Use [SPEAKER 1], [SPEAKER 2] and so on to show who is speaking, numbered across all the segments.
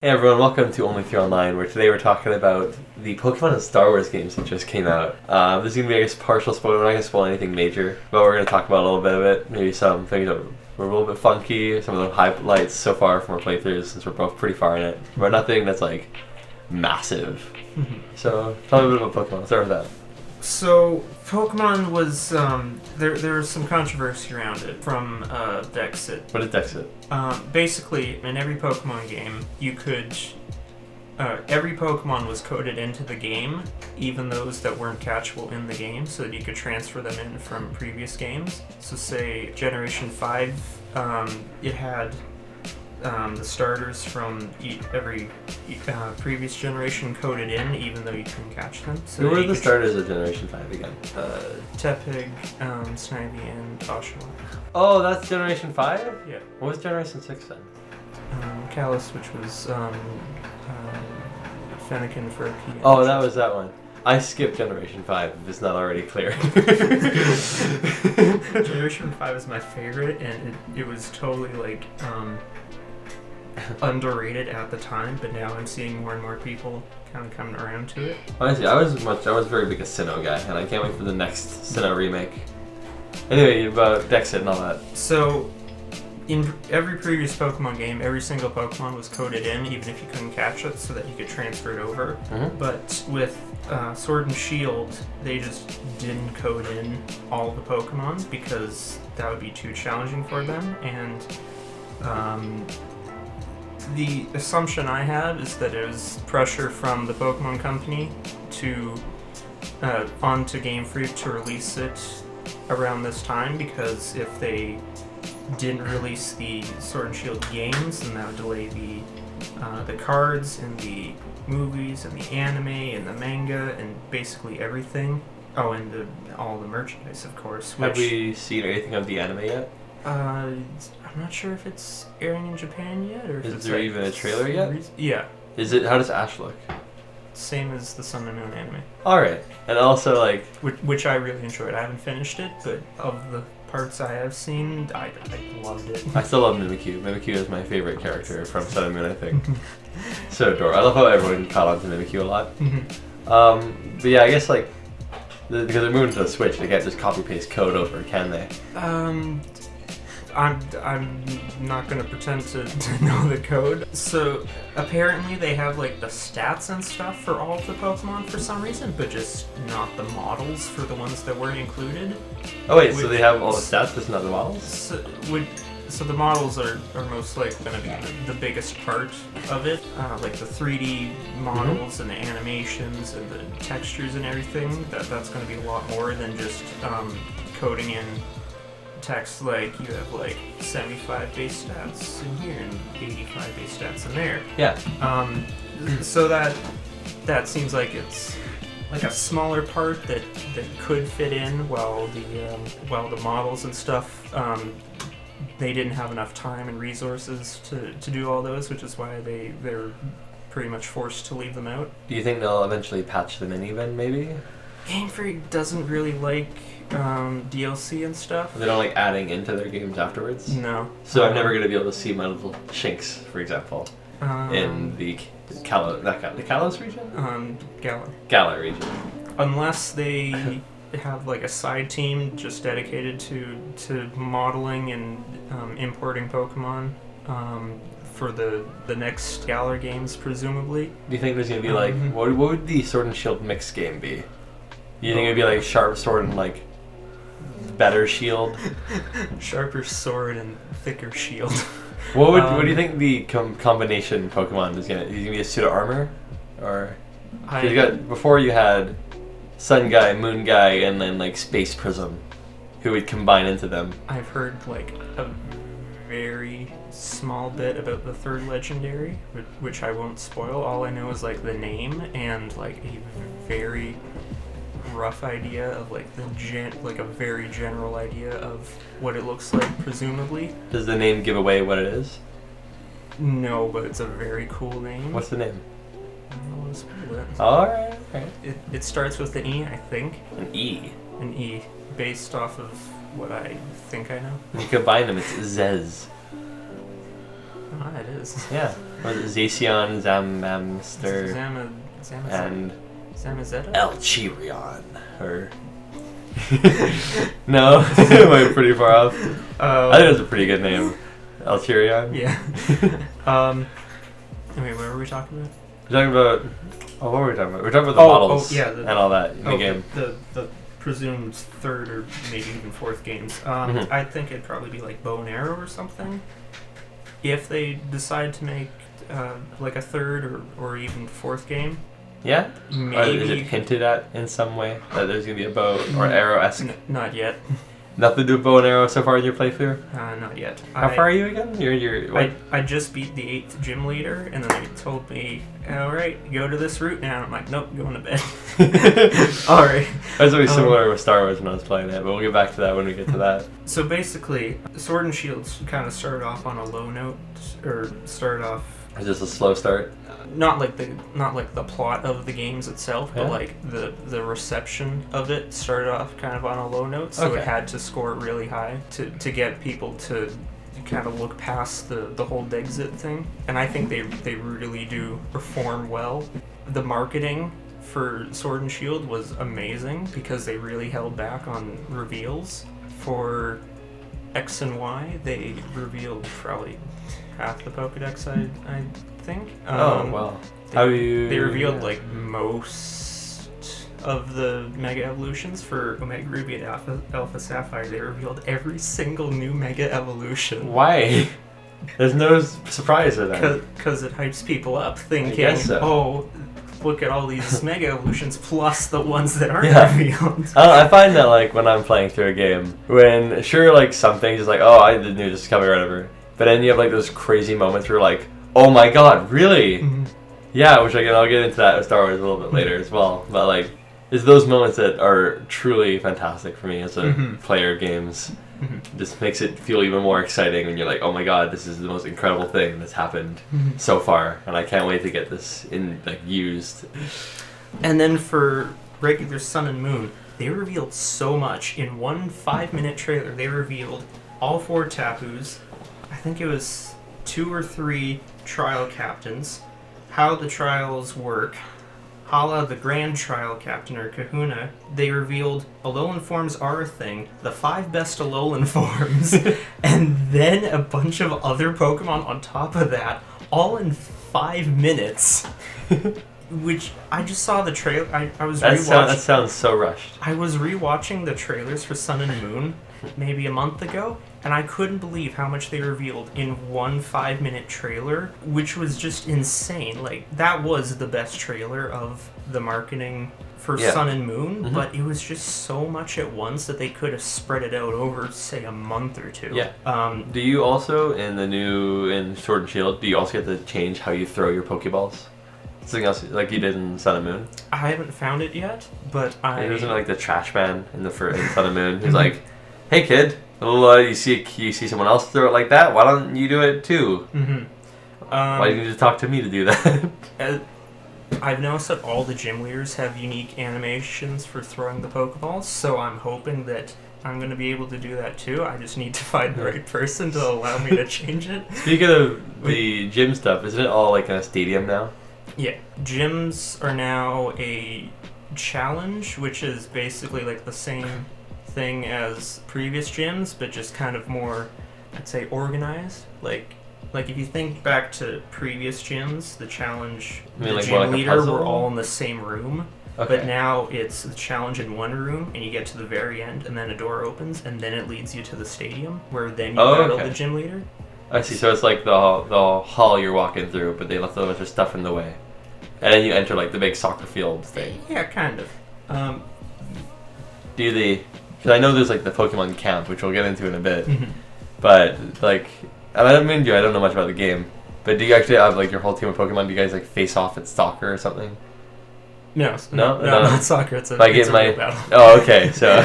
[SPEAKER 1] Hey everyone, welcome to Only 3 Online, where today we're talking about the Pokemon and Star Wars games that just came out. There's going to be, I guess, partial spoiler. We're not going to spoil anything major, but we're going to talk about a little bit of it. Maybe some things that were a little bit funky, some of the highlights so far from our playthroughs, since we're both pretty far in it. But nothing that's, like, massive. So, tell me a bit about Pokemon. Let's start with that.
[SPEAKER 2] So, Pokemon was, there was some controversy around it from Dexit.
[SPEAKER 1] What is Dexit?
[SPEAKER 2] Basically, in every Pokemon game, you could, every Pokemon was coded into the game, even those that weren't catchable in the game, so that you could transfer them in from previous games. So say, Generation 5, it had the starters from every previous generation coded in, even though you couldn't catch them. So
[SPEAKER 1] who were the starters of Generation 5 again?
[SPEAKER 2] Tepig, Snivy, and Oshawott.
[SPEAKER 1] Oh, that's Generation 5?
[SPEAKER 2] Yeah.
[SPEAKER 1] What was Generation 6 then?
[SPEAKER 2] Kalos, which was Fennekin for a P.
[SPEAKER 1] Oh, that was that one. I skipped Generation 5, if it's not already clear.
[SPEAKER 2] Generation 5 is my favorite, and it was totally, like, underrated at the time, but now I'm seeing more and more people kind of coming around to it.
[SPEAKER 1] Honestly, I was very big a Sinnoh guy, and I can't wait for the next Sinnoh remake. Anyway, about Dexit and all that.
[SPEAKER 2] So, in every previous Pokemon game, every single Pokemon was coded in, even if you couldn't catch it, so that you could transfer it over.
[SPEAKER 1] Mm-hmm.
[SPEAKER 2] But with Sword and Shield, they just didn't code in all the Pokemon because that would be too challenging for them. And the assumption I have is that it was pressure from the Pokemon Company to onto Game Freak to release it around this time, because if they didn't release the Sword and Shield games, then that would delay the cards and the movies and the anime and the manga and basically everything. Oh, and all the merchandise, of course.
[SPEAKER 1] Have we seen anything of the anime yet?
[SPEAKER 2] I'm not sure if it's airing in Japan yet, or if
[SPEAKER 1] Is there even a trailer yet?
[SPEAKER 2] Yeah.
[SPEAKER 1] Is it? How does Ash look?
[SPEAKER 2] Same as the Sun and Moon anime.
[SPEAKER 1] Alright. And also, like...
[SPEAKER 2] Which I really enjoyed. I haven't finished it, but of the parts I have seen, I loved it.
[SPEAKER 1] I still love Mimikyu. Mimikyu is my favorite character from Sun and Moon, I think. So adorable. I love how everyone caught on to Mimikyu a lot. But yeah, I guess, like... because they're moving to the Switch, they can't just copy-paste code over, can they?
[SPEAKER 2] I'm not gonna pretend to know the code. So apparently they have like the stats and stuff for all of the Pokemon for some reason, but just not the models for the ones that weren't included.
[SPEAKER 1] Oh wait, so they have all the stats, just not the models?
[SPEAKER 2] So the models are most likely going to be the biggest part of it, like the 3D models and the animations and the textures and everything. That's going to be a lot more than just coding in text. Like you have like 75 base stats in here and 85 base stats in there.
[SPEAKER 1] Yeah.
[SPEAKER 2] So that seems like it's like a smaller part that could fit in, while the models and stuff. They didn't have enough time and resources to do all those, which is why they're pretty much forced to leave them out.
[SPEAKER 1] Do you think they'll eventually patch them in even, maybe?
[SPEAKER 2] Game Freak doesn't really like DLC and stuff.
[SPEAKER 1] They don't like adding into their games afterwards?
[SPEAKER 2] No.
[SPEAKER 1] So I'm never going to be able to see my little Shinx, for example, in the Kalos region? Galar region.
[SPEAKER 2] Unless they have like a side team just dedicated to modeling and importing Pokemon for the next Galar games, presumably.
[SPEAKER 1] Do you think there's going to be like, what would the Sword and Shield mix game be? You think it would be like Sharp Sword and like better Shield? Sharper
[SPEAKER 2] Sword and thicker Shield.
[SPEAKER 1] What do you think the combination Pokemon is going to be? A suit of armor? Or before you had Sun Guy, Moon Guy, and then like Space Prism, who would combine into them.
[SPEAKER 2] I've heard like a very small bit about the third legendary, which I won't spoil. All I know is like the name and like a very rough idea of like a very general idea of what it looks like, presumably.
[SPEAKER 1] Does the name give away what it is?
[SPEAKER 2] No, but it's a very cool name.
[SPEAKER 1] What's the name?
[SPEAKER 2] I don't want to spoil it.
[SPEAKER 1] Alright.
[SPEAKER 2] It starts with an E, I think.
[SPEAKER 1] An E?
[SPEAKER 2] An E, based off of what I think I know.
[SPEAKER 1] When you combine them, it's Zez.
[SPEAKER 2] Ah, it is.
[SPEAKER 1] Yeah. Was it Zacian, Zamamster, and
[SPEAKER 2] Zamazenta?
[SPEAKER 1] Elchirion, or no, it went pretty far off. I think that's a pretty good name, Elchirion.
[SPEAKER 2] Yeah. Wait, what were we talking about?
[SPEAKER 1] We're talking about. Oh, what were we talking about? We're talking about the models and all that in the game.
[SPEAKER 2] The presumed third or maybe even fourth games.
[SPEAKER 1] Mhm.
[SPEAKER 2] I think it'd probably be like bow and arrow or something. If they decide to make like a third or even fourth game.
[SPEAKER 1] Yeah?
[SPEAKER 2] Maybe.
[SPEAKER 1] Or is it hinted at in some way that there's going to be a bow or arrow-esque?
[SPEAKER 2] Not yet.
[SPEAKER 1] Nothing to do with bow and arrow so far in your playthrough?
[SPEAKER 2] Not yet.
[SPEAKER 1] How far are you again? You're what?
[SPEAKER 2] I just beat the 8th gym leader, and then they told me, alright, go to this route now. I'm like, nope, going to bed. Alright.
[SPEAKER 1] That's always similar with Star Wars when I was playing it, but we'll get back to that when we get to that.
[SPEAKER 2] So basically, Sword and Shield kind of started off on a low note, or started off...
[SPEAKER 1] Is this a slow start?
[SPEAKER 2] Not like the plot of the games itself, but like the reception of it started off kind of on a low note, so it had to score really high to get people to kind of look past the whole Dexit thing. And I think they really do perform well. The marketing for Sword and Shield was amazing because they really held back on reveals. For X and Y, they revealed probably half the Pokedex, I think.
[SPEAKER 1] Wow.
[SPEAKER 2] They revealed like most of the Mega Evolutions. For Omega Ruby and Alpha Sapphire, they revealed every single new Mega Evolution.
[SPEAKER 1] Why? There's no surprise with that.
[SPEAKER 2] Because it hypes people up, thinking, oh, look at all these Mega Evolutions plus the ones that aren't revealed.
[SPEAKER 1] I find that like when I'm playing through a game, when sure like some things is like, oh, the news is coming or whatever, but then you have like those crazy moments where you're like, oh my god, really? Mm-hmm. Yeah, which I'll get into that with Star Wars a little bit later as well. But like, it's those moments that are truly fantastic for me as a player of games. Mm-hmm. Just makes it feel even more exciting when you're like, oh my god, this is the most incredible thing that's happened so far, and I can't wait to get this used. And
[SPEAKER 2] then for regular Sun and Moon, they revealed so much in one 5-minute trailer. They revealed all 4 Tapus. I think it was 2 or 3 trial captains, how the trials work, Hala, the Grand Trial Captain, or Kahuna. They revealed Alolan forms are a thing, the 5 best Alolan forms, and then a bunch of other Pokemon on top of that, all in 5 minutes. Which, I just saw the trailer, I was rewatching...
[SPEAKER 1] That sounds so rushed.
[SPEAKER 2] I was rewatching the trailers for Sun and Moon maybe a month ago, and I couldn't believe how much they revealed in one 5-minute trailer, which was just insane. Like, that was the best trailer of the marketing for Sun and Moon, but it was just so much at once that they could have spread it out over, say, a month or two.
[SPEAKER 1] Yeah. Do you also, in Sword and Shield, do you also get to change how you throw your Pokeballs? Something else like you did in Sun and Moon?
[SPEAKER 2] I haven't found it yet, but
[SPEAKER 1] It wasn't like the trash man in Sun and Moon. He's like, hey kid, you see someone else throw it like that? Why don't you do it too? Why didn't you just talk to me to do that?
[SPEAKER 2] I've noticed that all the gym leaders have unique animations for throwing the Pokeballs, so I'm hoping that I'm going to be able to do that too. I just need to find the right person to allow me to change it.
[SPEAKER 1] Speaking of the gym stuff, isn't it all like in a stadium now?
[SPEAKER 2] Yeah, gyms are now a challenge, which is basically like the same thing as previous gyms, but just kind of more, I'd say, organized. Like if you think back to previous gyms, the challenge, the gym leader were all in the same room. Okay. But now it's the challenge in one room, and you get to the very end, and then a door opens, and then it leads you to the stadium, where then you battle the gym leader.
[SPEAKER 1] I see. So it's like the hall you're walking through, but they left a bunch of stuff in the way, and then you enter like the big soccer field thing.
[SPEAKER 2] Yeah, kind of.
[SPEAKER 1] Because I know there's like the Pokemon camp, which we'll get into in a bit, but like, and I don't know much about the game, but do you actually have like your whole team of Pokemon? Do you guys like face off at soccer or something?
[SPEAKER 2] No, not soccer. It's a real battle.
[SPEAKER 1] Oh, okay. So,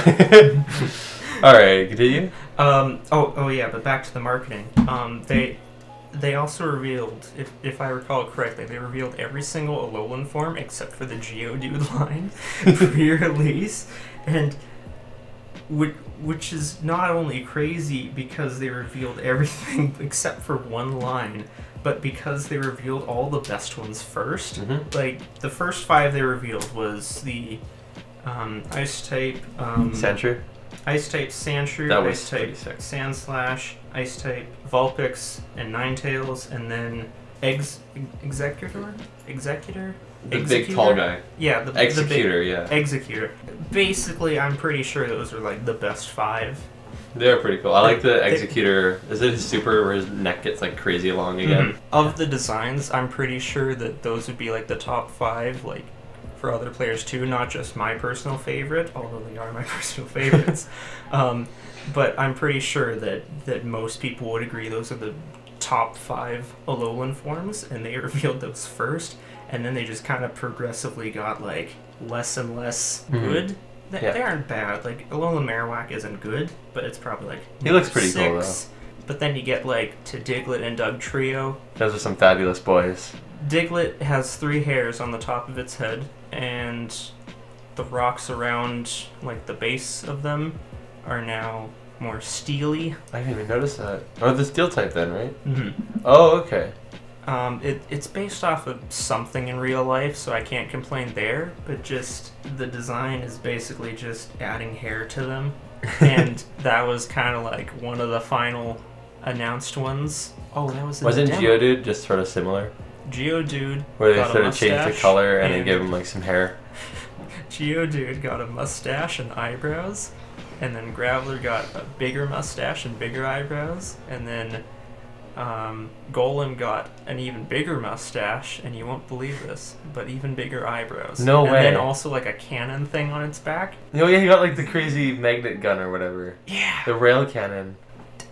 [SPEAKER 1] all right, continue.
[SPEAKER 2] Oh yeah, but back to the marketing. They also revealed, if I recall correctly, they revealed every single Alolan form except for the Geodude line pre-release, and which is not only crazy because they revealed everything except for one line, but because they revealed all the best ones first,
[SPEAKER 1] Mm-hmm.
[SPEAKER 2] like the first 5 they revealed was the Ice type,
[SPEAKER 1] Sandshrew?
[SPEAKER 2] Ice type Sandshrew,
[SPEAKER 1] That was
[SPEAKER 2] Ice type
[SPEAKER 1] pretty sick.
[SPEAKER 2] Sandslash, Ice type Vulpix, and Ninetales, and then Executor?
[SPEAKER 1] The big tall guy.
[SPEAKER 2] Yeah, the
[SPEAKER 1] Executor,
[SPEAKER 2] big
[SPEAKER 1] yeah.
[SPEAKER 2] Executor. Basically, I'm pretty sure those are like the best 5.
[SPEAKER 1] They're pretty cool. I like the
[SPEAKER 2] They-
[SPEAKER 1] Executor. Is it his super where his neck gets like crazy long again?
[SPEAKER 2] Of the designs, I'm pretty sure that those would be like the top 5, like for other players too, not just my personal favorite, although they are my personal favorites. But I'm pretty sure that most people would agree those are the top 5 Alolan forms, and they revealed those first, and then they just kind of progressively got like less and less good. They aren't bad. Like Alolan Marowak isn't good, but it's probably like
[SPEAKER 1] He looks pretty
[SPEAKER 2] 6.
[SPEAKER 1] cool though.
[SPEAKER 2] But then you get like to Diglett and Dugtrio.
[SPEAKER 1] Those are some fabulous boys.
[SPEAKER 2] Diglett has 3 hairs on the top of its head, and the rocks around like the base of them are now more steely.
[SPEAKER 1] I didn't even notice that. Oh, the steel type then, right?
[SPEAKER 2] Mm-hmm.
[SPEAKER 1] Oh, okay.
[SPEAKER 2] It's based off of something in real life, so I can't complain there, but just the design is basically just adding hair to them. And that was kind of like one of the final announced ones. Oh, that was in
[SPEAKER 1] Wasn't
[SPEAKER 2] the demo.
[SPEAKER 1] Geodude just sort of similar?
[SPEAKER 2] Geodude
[SPEAKER 1] Where they
[SPEAKER 2] got a
[SPEAKER 1] sort of changed the
[SPEAKER 2] mustache
[SPEAKER 1] color and then gave him like some hair?
[SPEAKER 2] Geodude got a mustache and eyebrows, and then Graveler got a bigger mustache and bigger eyebrows, and then Golem got an even bigger mustache, and you won't believe this, but even bigger eyebrows.
[SPEAKER 1] No way.
[SPEAKER 2] And then also like a cannon thing on its back.
[SPEAKER 1] Oh yeah, he got like the crazy magnet gun or whatever.
[SPEAKER 2] Yeah.
[SPEAKER 1] The rail cannon.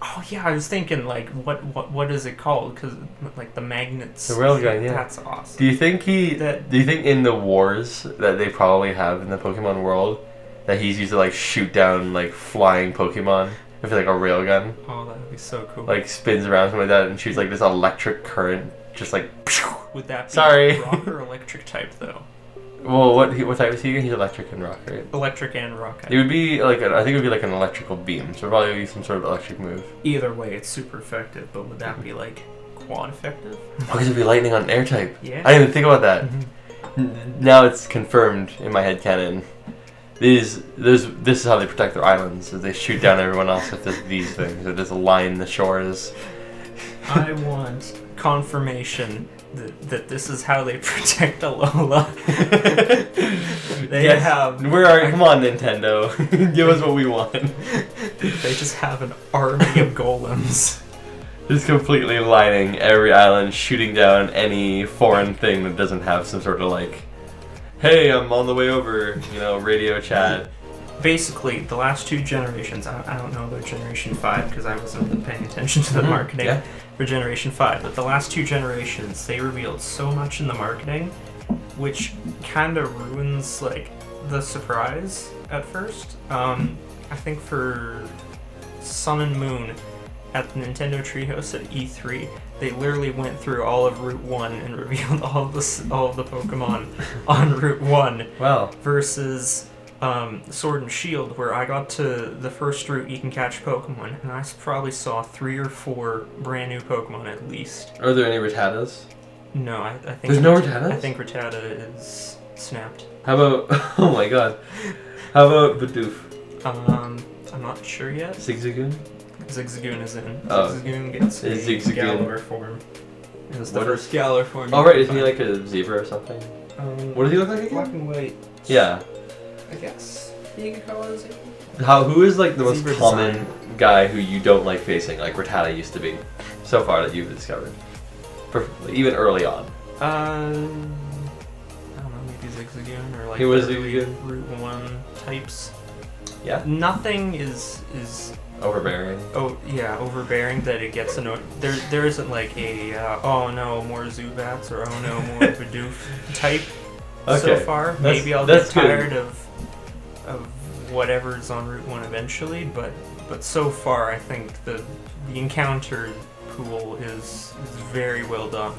[SPEAKER 2] Oh yeah, I was thinking like what is it called? Because like the magnets.
[SPEAKER 1] The rail gun, yeah.
[SPEAKER 2] That's awesome.
[SPEAKER 1] Do you think
[SPEAKER 2] That-
[SPEAKER 1] do you think in the wars that they probably have in the Pokemon world that he's used to like shoot down like flying Pokemon with like a railgun?
[SPEAKER 2] Oh, that would be so cool.
[SPEAKER 1] Like spins around something like that and shoots like this electric current just like
[SPEAKER 2] would that be
[SPEAKER 1] Sorry.
[SPEAKER 2] rock or electric type though?
[SPEAKER 1] Well, what type is he? He's electric and rock, right?
[SPEAKER 2] Electric and rock.
[SPEAKER 1] It would be like I think it would be like an electrical beam, so it'd probably be some sort of electric move.
[SPEAKER 2] Either way, it's super effective, but would that be like quad effective?
[SPEAKER 1] Oh, because it'd be lightning on air type.
[SPEAKER 2] Yeah.
[SPEAKER 1] I didn't even think about that.
[SPEAKER 2] Mhm.
[SPEAKER 1] Now it's confirmed in my headcanon. This is how they protect their islands. Is they shoot down everyone else with these things. They just line the shores.
[SPEAKER 2] I want confirmation that this is how they protect Alola. They
[SPEAKER 1] Yes.
[SPEAKER 2] have.
[SPEAKER 1] Where are you? Come on, Nintendo. Give us what we want.
[SPEAKER 2] They just have an army of golems.
[SPEAKER 1] Just completely lining every island, shooting down any foreign thing that doesn't have some sort of like, hey, I'm on the way over, radio chat.
[SPEAKER 2] Basically, the last 2 generations, I don't know about Generation 5 because I wasn't paying attention to the marketing
[SPEAKER 1] yeah.
[SPEAKER 2] for Generation 5, but the last 2 generations, they revealed so much in the marketing, which kind of ruins, like, the surprise at first. I think for Sun and Moon at the Nintendo Treehouse at E3, they literally went through all of Route 1 and revealed all of the Pokemon on Route 1
[SPEAKER 1] Wow.
[SPEAKER 2] versus Sword and Shield, where I got to the first route you can catch Pokemon, and I probably saw 3 or 4 brand new Pokemon at least.
[SPEAKER 1] Are there any Rattatas?
[SPEAKER 2] No, I think
[SPEAKER 1] There's no Rattatas?
[SPEAKER 2] I think Rattata is snapped.
[SPEAKER 1] How about, oh my god. How about Bidoof?
[SPEAKER 2] I'm not sure yet.
[SPEAKER 1] Zigzagoon?
[SPEAKER 2] Zigzagoon is in.
[SPEAKER 1] Oh.
[SPEAKER 2] Zigzagoon gets a
[SPEAKER 1] Is Zigzagoon-
[SPEAKER 2] Galar form. It's the
[SPEAKER 1] What
[SPEAKER 2] first Galar form.
[SPEAKER 1] Oh right, isn't he like a zebra or something? What does he look like
[SPEAKER 2] Black
[SPEAKER 1] again?
[SPEAKER 2] and white,
[SPEAKER 1] Yeah.
[SPEAKER 2] I guess. You could call it a zebra.
[SPEAKER 1] Who is like the most
[SPEAKER 2] Zebra
[SPEAKER 1] common
[SPEAKER 2] design.
[SPEAKER 1] guy who you don't like facing, like Rattata used to be, so far that you've discovered? Even early on.
[SPEAKER 2] I don't know, maybe Zigzagoon or like
[SPEAKER 1] He was
[SPEAKER 2] the early
[SPEAKER 1] Zigzagoon?
[SPEAKER 2] Route 1 types.
[SPEAKER 1] Yeah.
[SPEAKER 2] Nothing is
[SPEAKER 1] Overbearing.
[SPEAKER 2] overbearing that it gets annoying. There isn't like a oh no more Zubats or oh no more Bidoof type so
[SPEAKER 1] Okay.
[SPEAKER 2] far.
[SPEAKER 1] That's-
[SPEAKER 2] Maybe I'll get
[SPEAKER 1] that's good.
[SPEAKER 2] tired of whatever's on Route 1 eventually, but so far I think the encounter pool is very well done.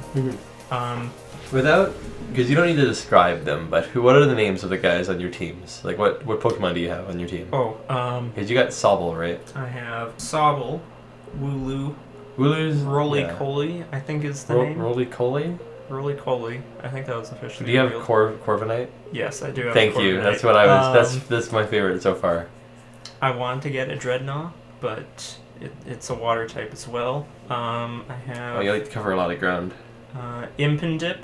[SPEAKER 1] Because you don't need to describe them, but what are the names of the guys on your teams? Like what Pokemon do you have on your team?
[SPEAKER 2] Oh,
[SPEAKER 1] Because you got Sobble, right?
[SPEAKER 2] I have Sobble, Wooloo,
[SPEAKER 1] Wooloo's
[SPEAKER 2] Roly-Coly, I think is the name.
[SPEAKER 1] Roly-Coly?
[SPEAKER 2] Roly-Coly. I think that was officially
[SPEAKER 1] Do you have
[SPEAKER 2] revealed.
[SPEAKER 1] Corviknight?
[SPEAKER 2] Yes, I do have
[SPEAKER 1] Thank
[SPEAKER 2] a
[SPEAKER 1] you.
[SPEAKER 2] Corviknight.
[SPEAKER 1] That's what I was. That's my favorite so far.
[SPEAKER 2] I wanted to get a Dreadnought, but it's a water type as well. I have...
[SPEAKER 1] Oh, you like to cover a lot of ground.
[SPEAKER 2] Impindip.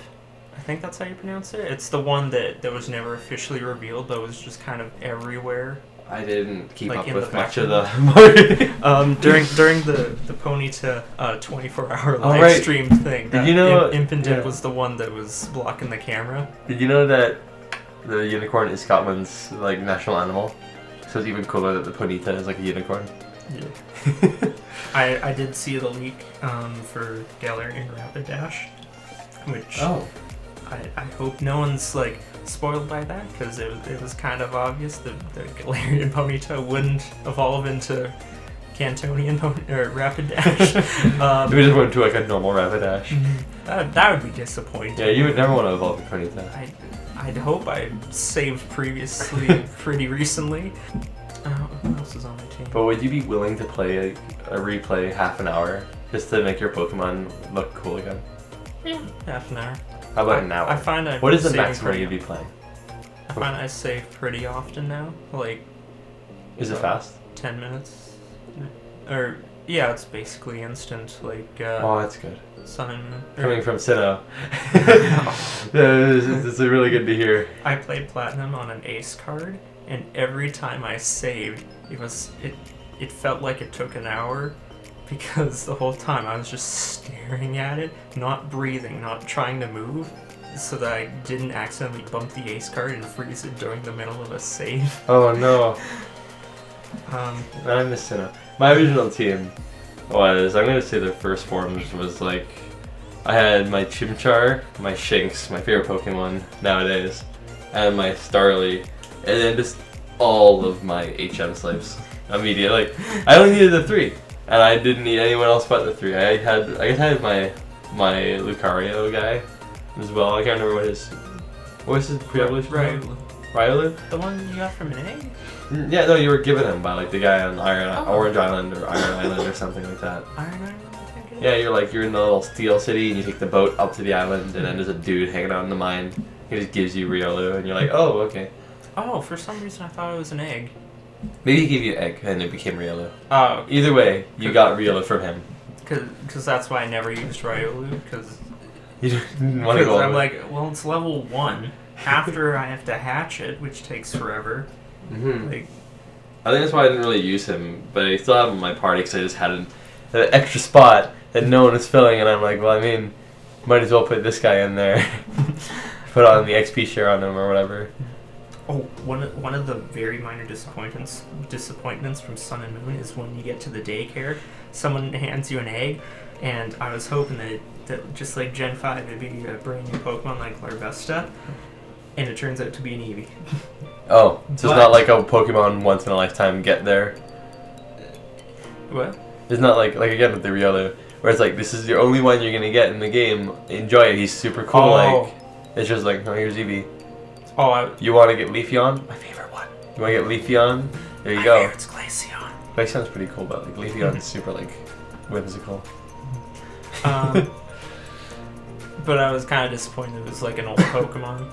[SPEAKER 2] I think that's how you pronounce it. It's the one that was never officially revealed, but was just kind of everywhere.
[SPEAKER 1] I didn't keep
[SPEAKER 2] Like
[SPEAKER 1] up
[SPEAKER 2] in
[SPEAKER 1] with
[SPEAKER 2] the
[SPEAKER 1] much of
[SPEAKER 2] background.
[SPEAKER 1] the
[SPEAKER 2] During the Ponyta 24-hour
[SPEAKER 1] Oh,
[SPEAKER 2] live
[SPEAKER 1] right.
[SPEAKER 2] stream thing,
[SPEAKER 1] Did you know-
[SPEAKER 2] Impindip
[SPEAKER 1] yeah.
[SPEAKER 2] was the one that was blocking the camera.
[SPEAKER 1] Did you know that the unicorn is Scotland's like national animal? So it's even cooler that the Ponyta is like a unicorn.
[SPEAKER 2] Yeah. I did see the leak for Galarian Rapidash, which
[SPEAKER 1] Oh.
[SPEAKER 2] I hope no one's like spoiled by that, because it was kind of obvious that the Galarian Ponyta wouldn't evolve into Cantonian Rapidash.
[SPEAKER 1] We just went to like a normal Rapidash.
[SPEAKER 2] That would be disappointing.
[SPEAKER 1] Yeah, you would never want to evolve a Ponyta.
[SPEAKER 2] I'd hope I saved previously pretty recently. Who else is on my team?
[SPEAKER 1] But would you be willing to play a replay half an hour just to make your Pokemon look cool again?
[SPEAKER 2] Yeah, half an hour.
[SPEAKER 1] How about an hour?
[SPEAKER 2] I find
[SPEAKER 1] What is the
[SPEAKER 2] saving
[SPEAKER 1] maximum
[SPEAKER 2] pretty-
[SPEAKER 1] you'd be playing?
[SPEAKER 2] I find I save pretty often now, like
[SPEAKER 1] Is it fast?
[SPEAKER 2] 10 minutes. Or yeah, it's basically instant, like
[SPEAKER 1] Oh, that's good.
[SPEAKER 2] Sun and Moon.
[SPEAKER 1] Coming from Sinnoh. It's really good to hear.
[SPEAKER 2] I played Platinum on an Ace card, and every time I saved, it felt like it took an hour, because the whole time I was just staring at it, not breathing, not trying to move, so that I didn't accidentally bump the Ace card and freeze it during the middle of a save.
[SPEAKER 1] Oh no. I miss Sinnoh. My original team was, I'm going to say the first forms was like, I had my Chimchar, my Shinx, my favorite Pokemon nowadays, and my Starly, and then just all of my HM slaves immediately. Like, I only needed the 3, and I didn't need anyone else but the 3. I guess I had my Lucario guy as well. I can't remember what was his pre-evolution? Riolu?
[SPEAKER 2] The one you got from an egg?
[SPEAKER 1] Yeah, no, you were given him by like the guy on
[SPEAKER 2] Oh.
[SPEAKER 1] Orange Island or Iron Island or something like that.
[SPEAKER 2] Iron Island, I think it is.
[SPEAKER 1] Yeah, you're in the little steel city and you take the boat up to the island and then there's a dude hanging out in the mine. He just gives you Riolu and you're like, oh, okay.
[SPEAKER 2] Oh, for some reason I thought it was an egg.
[SPEAKER 1] Maybe he gave you an egg and it became Riolu.
[SPEAKER 2] Oh,
[SPEAKER 1] Either way, you got Riolu from him.
[SPEAKER 2] because that's why I never used Riolu, because
[SPEAKER 1] You didn't want to go
[SPEAKER 2] I'm
[SPEAKER 1] all
[SPEAKER 2] like, well, it's level 1. After I have to hatch it, which takes forever.
[SPEAKER 1] Mm-hmm.
[SPEAKER 2] Like,
[SPEAKER 1] I think that's why I didn't really use him, but I still have him in my party because I just had an extra spot that no one was filling, and I'm like, well, I mean, might as well put this guy in there, put on the XP share on him or whatever.
[SPEAKER 2] oh, one of the very minor disappointments from Sun and Moon is when you get to the daycare, someone hands you an egg, and I was hoping that just like Gen 5, it'd be a brand new Pokemon like Larvesta, and it turns out to be an Eevee.
[SPEAKER 1] Oh, so it's
[SPEAKER 2] But-
[SPEAKER 1] not like a Pokemon once in a lifetime get there.
[SPEAKER 2] What?
[SPEAKER 1] It's not like again with the Riolu, where it's like this is your only one you're gonna get in the game. Enjoy it. He's super cool.
[SPEAKER 2] Oh.
[SPEAKER 1] Like it's just like, oh, here's Eevee.
[SPEAKER 2] Oh,
[SPEAKER 1] You want to get Leafeon? My favorite one. You want to get Leafeon? There you
[SPEAKER 2] my
[SPEAKER 1] go.
[SPEAKER 2] favorite's Glaceon.
[SPEAKER 1] Glaceon's pretty cool, but like Leafeon's super like whimsical.
[SPEAKER 2] But I was kind of disappointed it was like an old Pokemon.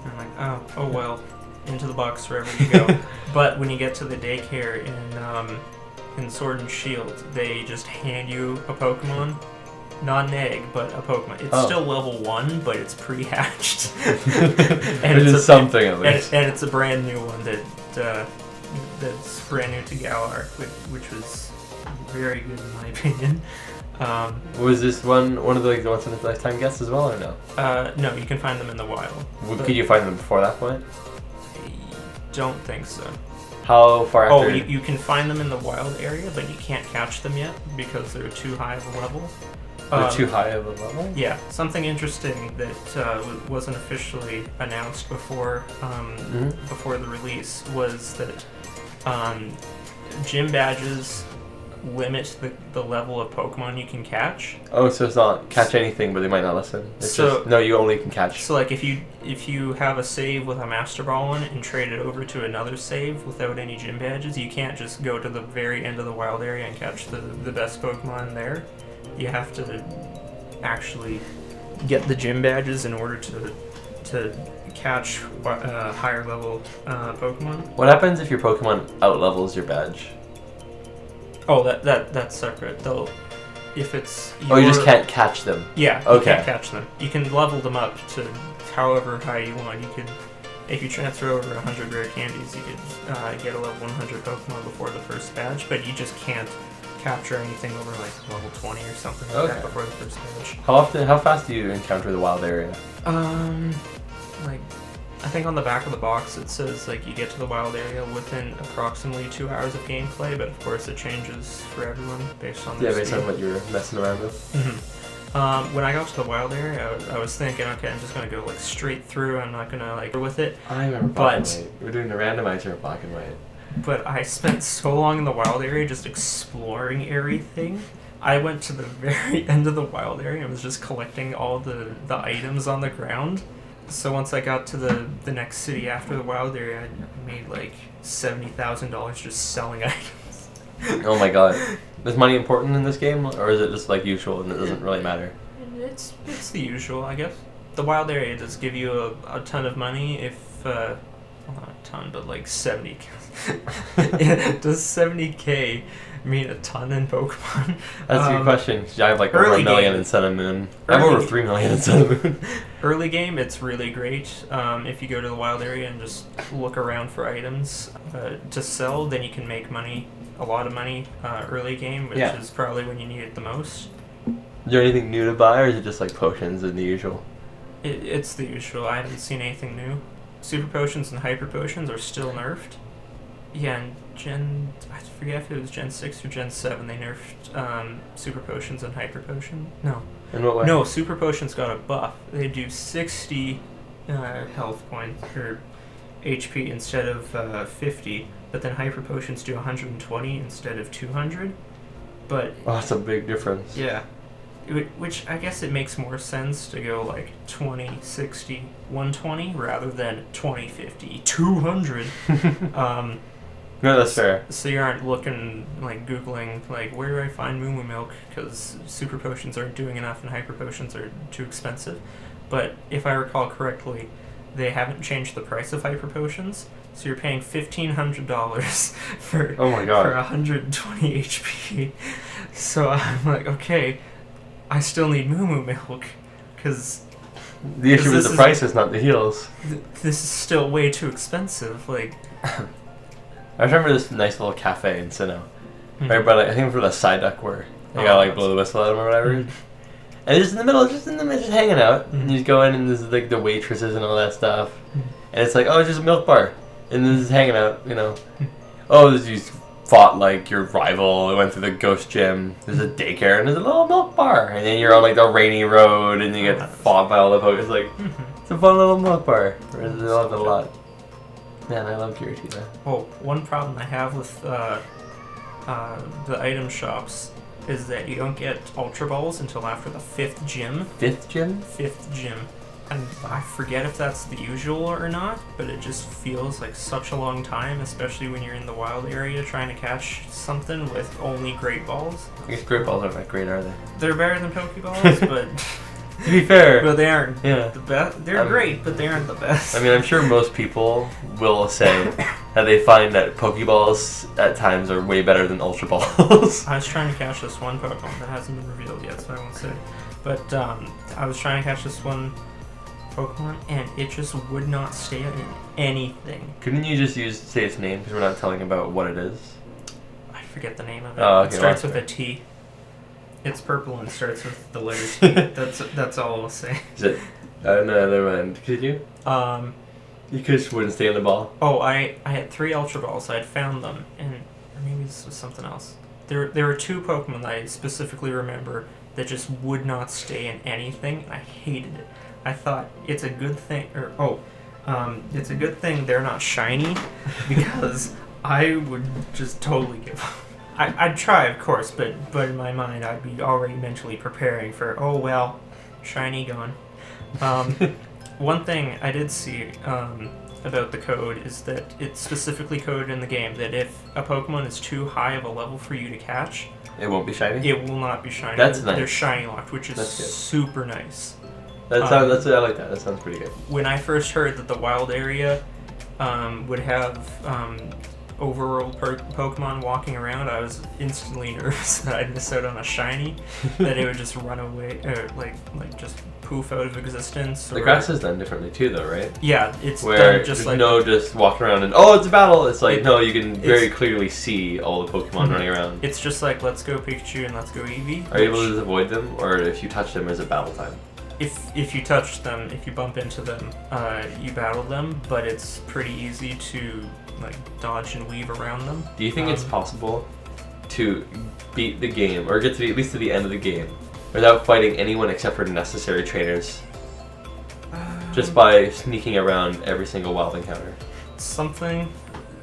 [SPEAKER 2] And I'm like, oh well, into the box wherever you go. But when you get to the daycare in Sword and Shield, they just hand you a Pokemon. Not an egg, but a Pokemon. It's still level 1, but it's pre-hatched.
[SPEAKER 1] It is something at least.
[SPEAKER 2] And it's a brand new one that's brand new to Galar, which was very good in my opinion.
[SPEAKER 1] Was this one of the like, once in a lifetime gets as well or no?
[SPEAKER 2] No, you can find them in the wild.
[SPEAKER 1] Could you find them before that point?
[SPEAKER 2] I don't think so.
[SPEAKER 1] How far
[SPEAKER 2] Oh,
[SPEAKER 1] after?
[SPEAKER 2] you can find them in the wild area, but you can't catch them yet because they're too high of a level.
[SPEAKER 1] They're too high of a level?
[SPEAKER 2] Yeah, something interesting that wasn't officially announced before before the release was that gym badges limit the level of Pokemon you can catch.
[SPEAKER 1] Oh, so it's not catch anything, but they might not listen. It's just, no, you only can catch.
[SPEAKER 2] So like if you have a save with a Master Ball on it and trade it over to another save without any gym badges, you can't just go to the very end of the wild area and catch the best Pokemon there. You have to actually get the gym badges in order to catch higher level Pokemon.
[SPEAKER 1] What happens if your Pokemon outlevels your badge?
[SPEAKER 2] Oh, that's separate. They'll if it's
[SPEAKER 1] Oh, you just can't catch them.
[SPEAKER 2] Yeah, you
[SPEAKER 1] Okay.
[SPEAKER 2] can't catch them. You can level them up to however high you want. You could, if you transfer over 100 rare candies, you could get a level 100 Pokemon before the first badge, but you just can't capture anything over like level 20 or something like that
[SPEAKER 1] Okay.
[SPEAKER 2] before the first badge.
[SPEAKER 1] How fast do you encounter the wild area?
[SPEAKER 2] Like, I think on the back of the box it says like you get to the wild area within approximately 2 hours of gameplay, but of course it changes for everyone based on their
[SPEAKER 1] Yeah, based
[SPEAKER 2] speed.
[SPEAKER 1] on what you're messing around with.
[SPEAKER 2] When I got to the wild area, I was thinking, okay, I'm just gonna go like straight through. I'm not gonna like with it.
[SPEAKER 1] I remember black and
[SPEAKER 2] But-
[SPEAKER 1] white. We're doing the randomizer of black and white.
[SPEAKER 2] But I spent so long in the wild area just exploring everything. I went to the very end of the wild area and was just collecting all the items on the ground. So once I got to the next city after the wild area, I made like $70,000 just selling items.
[SPEAKER 1] Oh my god. Is money important in this game, or is it just like usual and it doesn't really matter?
[SPEAKER 2] It's the usual, I guess. The wild area does give you a ton of money if, well, not a ton, but like 70. Does 70k mean a ton in Pokemon?
[SPEAKER 1] That's a good question. 'Cause I have like over
[SPEAKER 2] early
[SPEAKER 1] 1 million
[SPEAKER 2] game.
[SPEAKER 1] in Sun and Moon. I have
[SPEAKER 2] Early
[SPEAKER 1] over
[SPEAKER 2] game.
[SPEAKER 1] 3 million in Sun and Moon.
[SPEAKER 2] Early game, it's really great. If you go to the wild area and just look around for items to sell, then you can make money, a lot of money, early game, which
[SPEAKER 1] Yeah.
[SPEAKER 2] is probably when you need it the most.
[SPEAKER 1] Is there anything new to buy, or is it just like potions and the usual?
[SPEAKER 2] It's the usual. I haven't seen anything new. Super potions and hyper potions are still nerfed. Yeah, and I forget if it was Gen 6 or Gen 7, they nerfed super potions and hyper potion. No.
[SPEAKER 1] In what way?
[SPEAKER 2] No, super potions got a buff. They do 60 health points or HP instead of 50, but then hyper potions do 120 instead of 200. But
[SPEAKER 1] Oh, that's a big difference.
[SPEAKER 2] yeah, which I guess it makes more sense to go like 20, 60, 120 rather than 20, 50, 200.
[SPEAKER 1] No, that's fair.
[SPEAKER 2] So you aren't looking, like, Googling, like, where do I find Moo Moo Milk? Because super potions aren't doing enough and hyper potions are too expensive. But if I recall correctly, they haven't changed the price of hyper potions, so you're paying $1,500 for,
[SPEAKER 1] Oh my god.
[SPEAKER 2] for 120 HP. So I'm like, okay, I still need Moo Moo Milk, because
[SPEAKER 1] The issue
[SPEAKER 2] this
[SPEAKER 1] is the
[SPEAKER 2] is-
[SPEAKER 1] price is not the heals.
[SPEAKER 2] this is still way too expensive. Like,
[SPEAKER 1] I remember this nice little cafe in Sinnoh.
[SPEAKER 2] hmm.
[SPEAKER 1] Right, but I think for the Psyduck where they gotta like blow the whistle at him or whatever.
[SPEAKER 2] Mhm.
[SPEAKER 1] And just in the middle, just hanging out. And
[SPEAKER 2] Mhm.
[SPEAKER 1] you just go in and there's like the waitresses and all that stuff.
[SPEAKER 2] Mhm.
[SPEAKER 1] And it's like, oh, it's just a milk bar. And then just hanging out, you know. Oh, you fought like your rival, went through the ghost gym, there's a daycare, and there's a little milk bar. And then you're on like the rainy road and you get fought by all the Pokemon. It's like, it's a fun little milk bar. I love it a lot. Man, I love Giratina.
[SPEAKER 2] Oh, one problem I have with the item shops is that you don't get Ultra Balls until after the 5th gym.
[SPEAKER 1] 5th gym?
[SPEAKER 2] 5th gym. And I forget if that's the usual or not, but it just feels like such a long time, especially when you're in the wild area trying to catch something with only Great Balls.
[SPEAKER 1] I guess Great Balls aren't that great, are they?
[SPEAKER 2] They're better than Pokeballs, but
[SPEAKER 1] To be fair,
[SPEAKER 2] but they aren't
[SPEAKER 1] yeah.
[SPEAKER 2] the best. They're great, but they aren't the best.
[SPEAKER 1] I mean, I'm sure most people will say that they find that Pokeballs at times are way better than Ultra Balls.
[SPEAKER 2] I was trying to catch this one Pokemon that hasn't been revealed yet, so I won't say. But I was trying to catch this one Pokemon, and it just would not stay in anything.
[SPEAKER 1] Couldn't you just say its name because we're not telling about what it is?
[SPEAKER 2] I forget the name of it.
[SPEAKER 1] Oh, okay,
[SPEAKER 2] It starts
[SPEAKER 1] well,
[SPEAKER 2] with a T. It's purple and starts with the letter T. That's all I'll say.
[SPEAKER 1] Is it? No, never mind. Could you? You just wouldn't stay in the ball.
[SPEAKER 2] Oh, I had 3 Ultra Balls. I had found them, and or maybe this was something else. There were 2 Pokemon that I specifically remember that just would not stay in anything. I hated it. I thought it's a good thing, it's a good thing they're not shiny, because I would just totally give up. I'd try, of course, but in my mind I'd be already mentally preparing for, oh well, shiny gone. One thing I did see about the code is that it's specifically coded in the game that if a Pokemon is too high of a level for you to catch,
[SPEAKER 1] It won't be shiny?
[SPEAKER 2] It will not be shiny.
[SPEAKER 1] That's nice.
[SPEAKER 2] They're shiny locked, which is super nice.
[SPEAKER 1] I like that. That sounds pretty good.
[SPEAKER 2] When I first heard that the wild area would have overworld Pokemon walking around, I was instantly nervous that I'd miss out on a shiny, that it would just run away, or like just poof out of existence.
[SPEAKER 1] The grass is done differently too, though, right?
[SPEAKER 2] Yeah, it's
[SPEAKER 1] where
[SPEAKER 2] done just like
[SPEAKER 1] just walking around and it's a battle. It's like no, you can very clearly see all the Pokemon running around.
[SPEAKER 2] It's just like let's go Pikachu and let's go Eevee.
[SPEAKER 1] Are you able to just avoid them, or if you touch them, is it battle time?
[SPEAKER 2] If you touch them, if you bump into them, you battle them, but it's pretty easy to like dodge and weave around them.
[SPEAKER 1] Do you think it's possible to beat the game, or get to at least to the end of the game, without fighting anyone except for necessary trainers? Just by sneaking around every single wild encounter.
[SPEAKER 2] Something.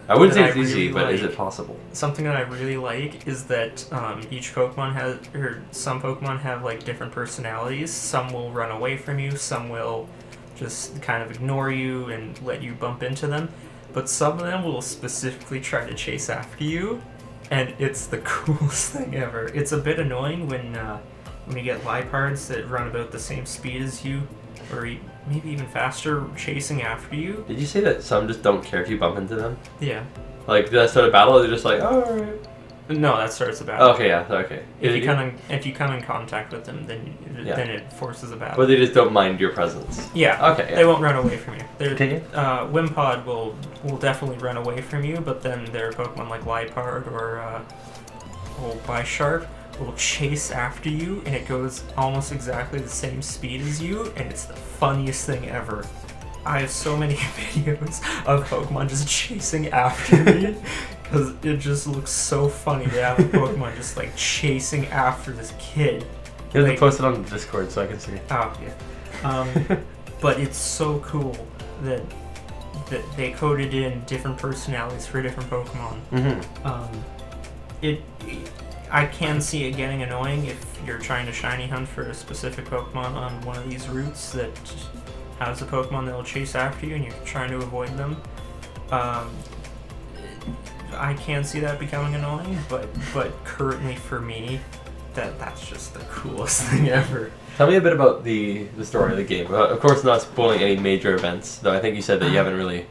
[SPEAKER 1] I wouldn't say it's easy, but is it possible?
[SPEAKER 2] Something that I really like is that each Pokemon has, or some Pokemon have like different personalities. Some will run away from you, some will just kind of ignore you and let you bump into them. But some of them will specifically try to chase after you, and it's the coolest thing ever. It's a bit annoying when you get Lipards that run about the same speed as you, or maybe even faster, chasing after you.
[SPEAKER 1] Did you say that some just don't care if you bump into them?
[SPEAKER 2] Yeah.
[SPEAKER 1] Like, did that start a battle, or they're just like, oh, alright.
[SPEAKER 2] No, that starts a battle.
[SPEAKER 1] Okay, yeah, okay.
[SPEAKER 2] If you come in contact with them, then it forces a battle.
[SPEAKER 1] But they just don't mind your presence.
[SPEAKER 2] Yeah.
[SPEAKER 1] Okay. Yeah.
[SPEAKER 2] They won't run away from you.
[SPEAKER 1] Continue.
[SPEAKER 2] Wimpod will definitely run away from you, but then there are Pokemon like Liepard or Bisharp will chase after you, and it goes almost exactly the same speed as you, and it's the funniest thing ever. I have so many videos of Pokemon just chasing after me, because it just looks so funny to have a Pokemon just like chasing after this kid.
[SPEAKER 1] You have to post it on the Discord so I can see.
[SPEAKER 2] Oh, yeah. But it's so cool that they coded in different personalities for different Pokemon. I can see it getting annoying if you're trying to shiny hunt for a specific Pokemon on one of these routes that has a Pokemon that will chase after you and you're trying to avoid them. I can see that becoming annoying, but currently for me, that's just the coolest thing ever.
[SPEAKER 1] Tell me a bit about the story of the game. Of course, not spoiling any major events, though I think you said that you haven't really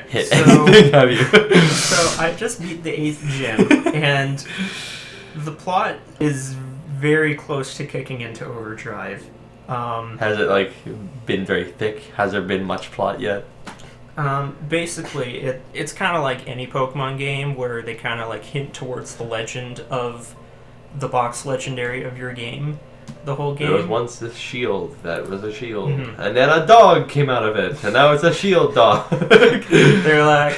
[SPEAKER 1] hit anything, have you?
[SPEAKER 2] So I just beat the 8th gym, and the plot is very close to kicking into overdrive.
[SPEAKER 1] Has it been very thick? Has there been much plot yet?
[SPEAKER 2] Basically, it's kind of like any Pokemon game where they kind of hint towards the legend of the box legendary of your game. The whole game.
[SPEAKER 1] There was once this shield that was a shield, and then a dog came out of it, and now it's a shield dog.
[SPEAKER 2] They're like,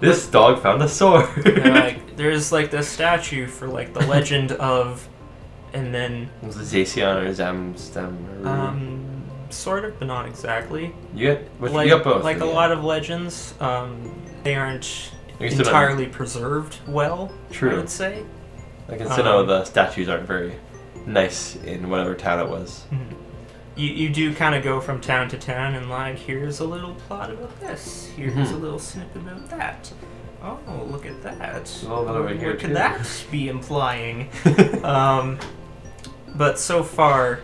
[SPEAKER 1] this dog found a sword.
[SPEAKER 2] They're like, there's this statue for the legend of, and then
[SPEAKER 1] was it Zacian or Zamstem?
[SPEAKER 2] Sort of, but not exactly.
[SPEAKER 1] You got both.
[SPEAKER 2] A lot of legends, they aren't entirely preserved well.
[SPEAKER 1] True.
[SPEAKER 2] I would say.
[SPEAKER 1] The statues aren't very nice in whatever town it was.
[SPEAKER 2] You do kind of go from town to town and here's a little plot about this. Here's a little snippet about that. Oh, look at that.
[SPEAKER 1] What
[SPEAKER 2] could that be implying? But so far,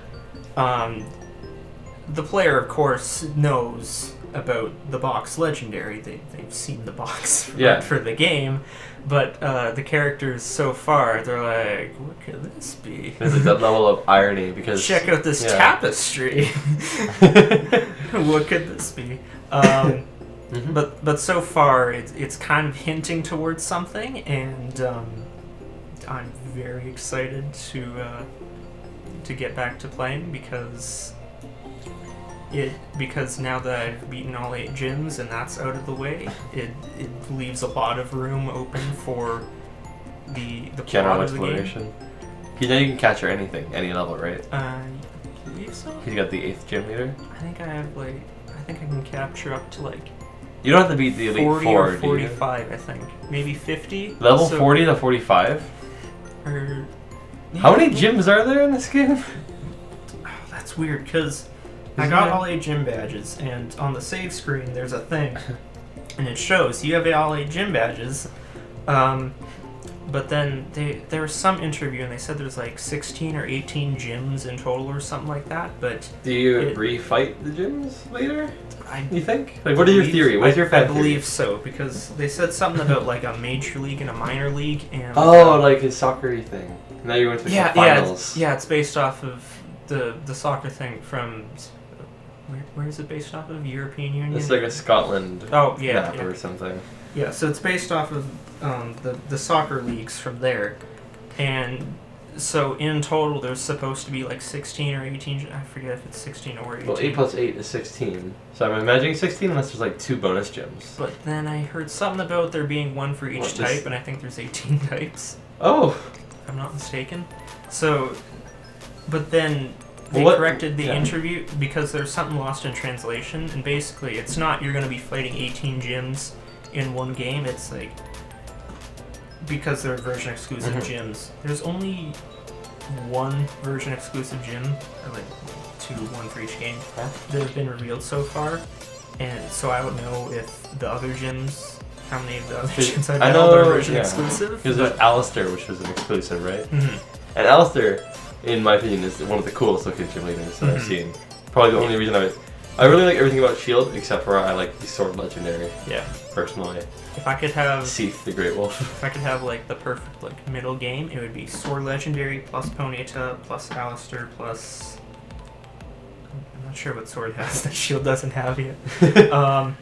[SPEAKER 2] the player, of course, knows about the box legendary. They've seen the box for the game. But the characters so far, they're like, what could this be?
[SPEAKER 1] There's that level of irony because...
[SPEAKER 2] Check out this tapestry. What could this be? But so far, it's kind of hinting towards something, and I'm very excited to get back to playing because now that I've beaten all 8 gyms and that's out of the way, it leaves a lot of room open for the
[SPEAKER 1] general
[SPEAKER 2] plot of the
[SPEAKER 1] exploration. You know you can catch her any level, right?
[SPEAKER 2] I believe so.
[SPEAKER 1] You got the 8th gym leader.
[SPEAKER 2] I think I have I think I can capture up to
[SPEAKER 1] You don't have to beat the elite
[SPEAKER 2] 40
[SPEAKER 1] 4,
[SPEAKER 2] or 45. I think maybe 50.
[SPEAKER 1] Level 40 to 45.
[SPEAKER 2] Or
[SPEAKER 1] how many gyms are there in this game?
[SPEAKER 2] Oh, that's weird because I got all 8 gym badges, and on the save screen there's a thing, and it shows you have all 8 gym badges, But then there was some interview and they said there's like 16 or 18 gyms in total or something like that. But
[SPEAKER 1] do you refight the gyms later? You think? Like, what
[SPEAKER 2] believe,
[SPEAKER 1] is your theory? What's your fan
[SPEAKER 2] I believe
[SPEAKER 1] theory?
[SPEAKER 2] so, because they said something about like a major league and a minor league, and
[SPEAKER 1] like his soccer-y thing. Now you went to the finals.
[SPEAKER 2] It's based off of the soccer thing from where is it based off of? European Union.
[SPEAKER 1] It's like a Scotland map or something.
[SPEAKER 2] Yeah, so it's based off of the soccer leagues from there, and so in total there's supposed to be like 16 or 18. I forget if it's 16 or 18.
[SPEAKER 1] Well, 8 plus 8 is 16. So I'm imagining 16 unless there's like 2 bonus gyms.
[SPEAKER 2] But then I heard something about there being one for each type, and I think there's 18 types.
[SPEAKER 1] Oh,
[SPEAKER 2] if I'm not mistaken. So, but then they corrected the interview because there's something lost in translation, and basically it's not you're going to be fighting 18 gyms in one game. It's like, because they're version exclusive gyms, there's only one version exclusive gym, or like one for each game, that have been revealed so far. And so I don't know if the other gyms, how many of the other gyms I know are version exclusive.
[SPEAKER 1] Because there's Alistair, which was an exclusive, right?
[SPEAKER 2] Mm-hmm.
[SPEAKER 1] And Alistair, in my opinion, is one of the coolest looking gym leaders that I've seen. Probably the only reason I really like everything about Shield, except for I like the Sword Legendary. Yeah. Personally.
[SPEAKER 2] If I could have
[SPEAKER 1] Seath the Great Wolf.
[SPEAKER 2] If I could have like the perfect like middle game, it would be Sword Legendary plus Ponyta plus Alistair plus. I'm not sure what Sword has that Shield doesn't have yet.
[SPEAKER 1] I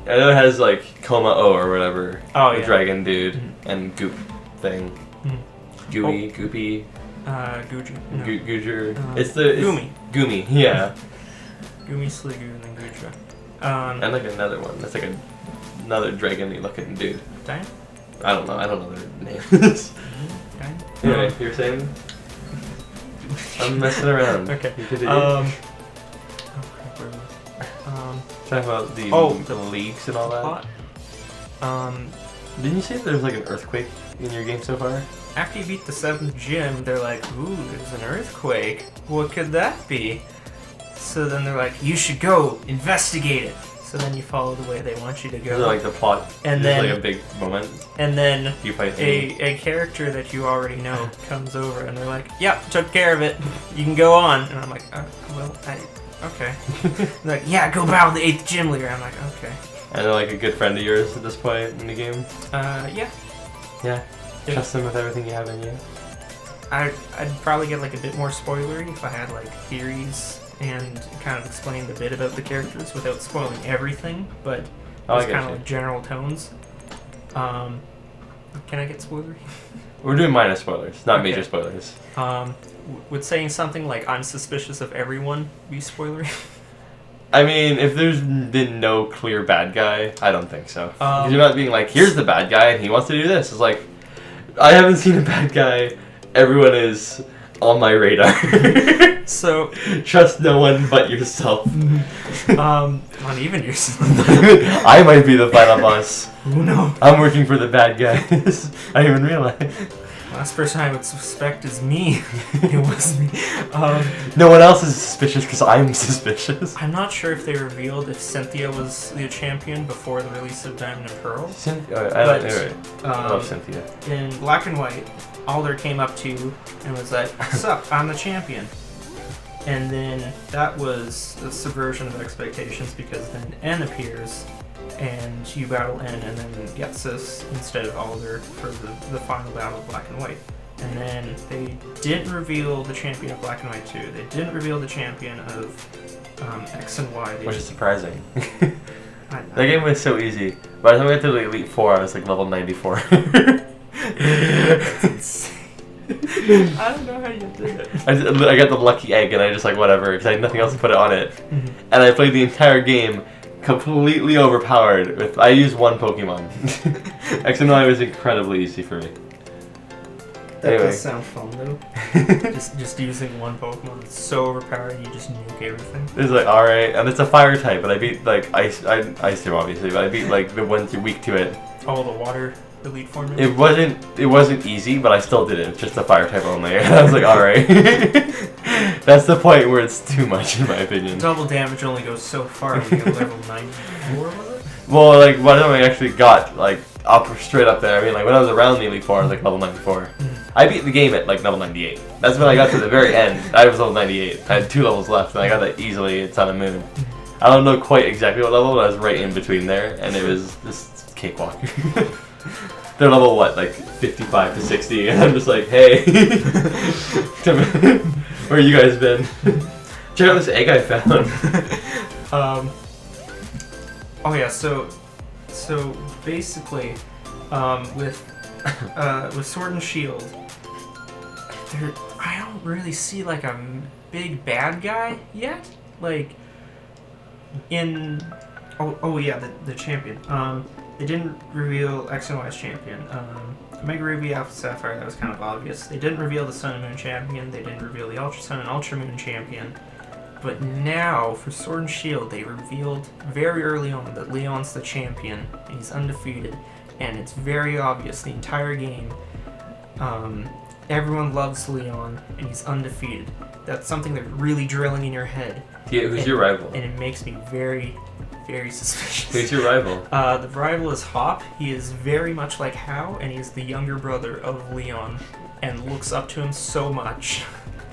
[SPEAKER 1] know it has like Coma O or whatever.
[SPEAKER 2] Oh,
[SPEAKER 1] the
[SPEAKER 2] yeah.
[SPEAKER 1] dragon dude and Goop thing. Gooey, Goopy.
[SPEAKER 2] Guju. No.
[SPEAKER 1] Gujer.
[SPEAKER 2] It's
[SPEAKER 1] Goomy. Goomy, yeah.
[SPEAKER 2] Goomy, Sliggoo, and then Gudra.
[SPEAKER 1] And like another one. That's like another dragon-y looking dude.
[SPEAKER 2] Diane?
[SPEAKER 1] I don't know their names. Anyway, you were saying? I'm messing around.
[SPEAKER 2] Okay.
[SPEAKER 1] Talking about the leagues and all that. Didn't you say there's like an earthquake in your game so far?
[SPEAKER 2] After you beat the 7th gym, they're like, ooh, there's an earthquake. What could that be? So then they're like, you should go investigate it. So then you follow the way they want you to go.
[SPEAKER 1] Is it like the plot?
[SPEAKER 2] And then
[SPEAKER 1] like a big moment.
[SPEAKER 2] And then
[SPEAKER 1] you fight
[SPEAKER 2] a character that you already know comes over, and they're like, "Yep, took care of it. You can go on." And I'm like, okay." They're like, "Yeah, go battle the 8th gym leader." I'm like, okay.
[SPEAKER 1] And they're like a good friend of yours at this point in the game.
[SPEAKER 2] Yeah.
[SPEAKER 1] Yeah. Trust them with everything you have in you.
[SPEAKER 2] I'd probably get like a bit more spoilery if I had like theories and kind of explained a bit about the characters without spoiling everything, but just kind of like general tones. Can I get spoilery?
[SPEAKER 1] We're doing minor spoilers, not major spoilers.
[SPEAKER 2] Would saying something like "I'm suspicious of everyone" be spoilery?
[SPEAKER 1] I mean, if there's been no clear bad guy, I don't think so. Because you're not being like, here's the bad guy and he wants to do this. It's like, I haven't seen a bad guy. Everyone is on my radar.
[SPEAKER 2] So
[SPEAKER 1] trust no one but yourself.
[SPEAKER 2] Not even yourself.
[SPEAKER 1] I might be the final boss.
[SPEAKER 2] Oh no.
[SPEAKER 1] I'm working for the bad guys. I didn't even realize.
[SPEAKER 2] Last person I would suspect is me. It was me.
[SPEAKER 1] No one else is suspicious because I'm suspicious.
[SPEAKER 2] I'm not sure if they revealed if Cynthia was the champion before the release of Diamond and Pearl.
[SPEAKER 1] I love Cynthia.
[SPEAKER 2] In Black and White, Alder came up to you and was like, "Sup, I'm the champion." And then that was a subversion of expectations because then N appears and you battle N and then get Sis instead of Alder for the final battle of Black and White. And then they didn't reveal the champion of Black and White 2. They didn't reveal the champion of X and Y.
[SPEAKER 1] Which is surprising. That game was so easy. By the time I got to the Elite 4, I was like level 94.
[SPEAKER 2] That's insane. I don't know how you did it.
[SPEAKER 1] I got the lucky egg and I just like whatever because I had nothing else to put it on it. And I played the entire game completely overpowered. I used one Pokemon. X and Y was incredibly easy for me.
[SPEAKER 2] That does sound fun though. just using one Pokemon. It's so overpowered you just nuke everything.
[SPEAKER 1] It's like alright, and it's a fire type, but I beat like ice type obviously, but I beat like the ones you're weak to it.
[SPEAKER 2] Oh, the water elite form.
[SPEAKER 1] It wasn't easy, but I still did it. It's just a fire type only. And I was like, alright. That's the point where it's too much in my opinion.
[SPEAKER 2] Double damage only goes so far. We got level 94, was it?
[SPEAKER 1] Well, like by the time I actually got like straight up there. I mean, like when I was around the Elite Four, I was like level 94. I beat the game at like level 98. That's when I got to the very end. I was level 98. I had 2 levels left, and I got that easily at Sun and Moon. I don't know quite exactly what level, but I was right in between there, and it was just cakewalk. They're level what, like 55 to 60, and I'm just like, hey, where you guys been? Check out this egg I found.
[SPEAKER 2] Oh yeah, so basically, with Sword and Shield, I don't really see like a big bad guy yet. Like in the champion. They didn't reveal X and Y's champion. Mega Ruby, Alpha Sapphire, that was kind of obvious. They didn't reveal the Sun and Moon champion. They didn't reveal the Ultra Sun and Ultra Moon champion. But now, for Sword and Shield, they revealed very early on that Leon's the champion, and he's undefeated, and it's very obvious the entire game. Everyone loves Leon, and he's undefeated. That's something they're really drilling in your head.
[SPEAKER 1] Yeah, who's your rival?
[SPEAKER 2] And it makes me very, very suspicious.
[SPEAKER 1] Who's your rival?
[SPEAKER 2] The rival is Hop. He is very much like Hao, and he's the younger brother of Leon, and looks up to him so much.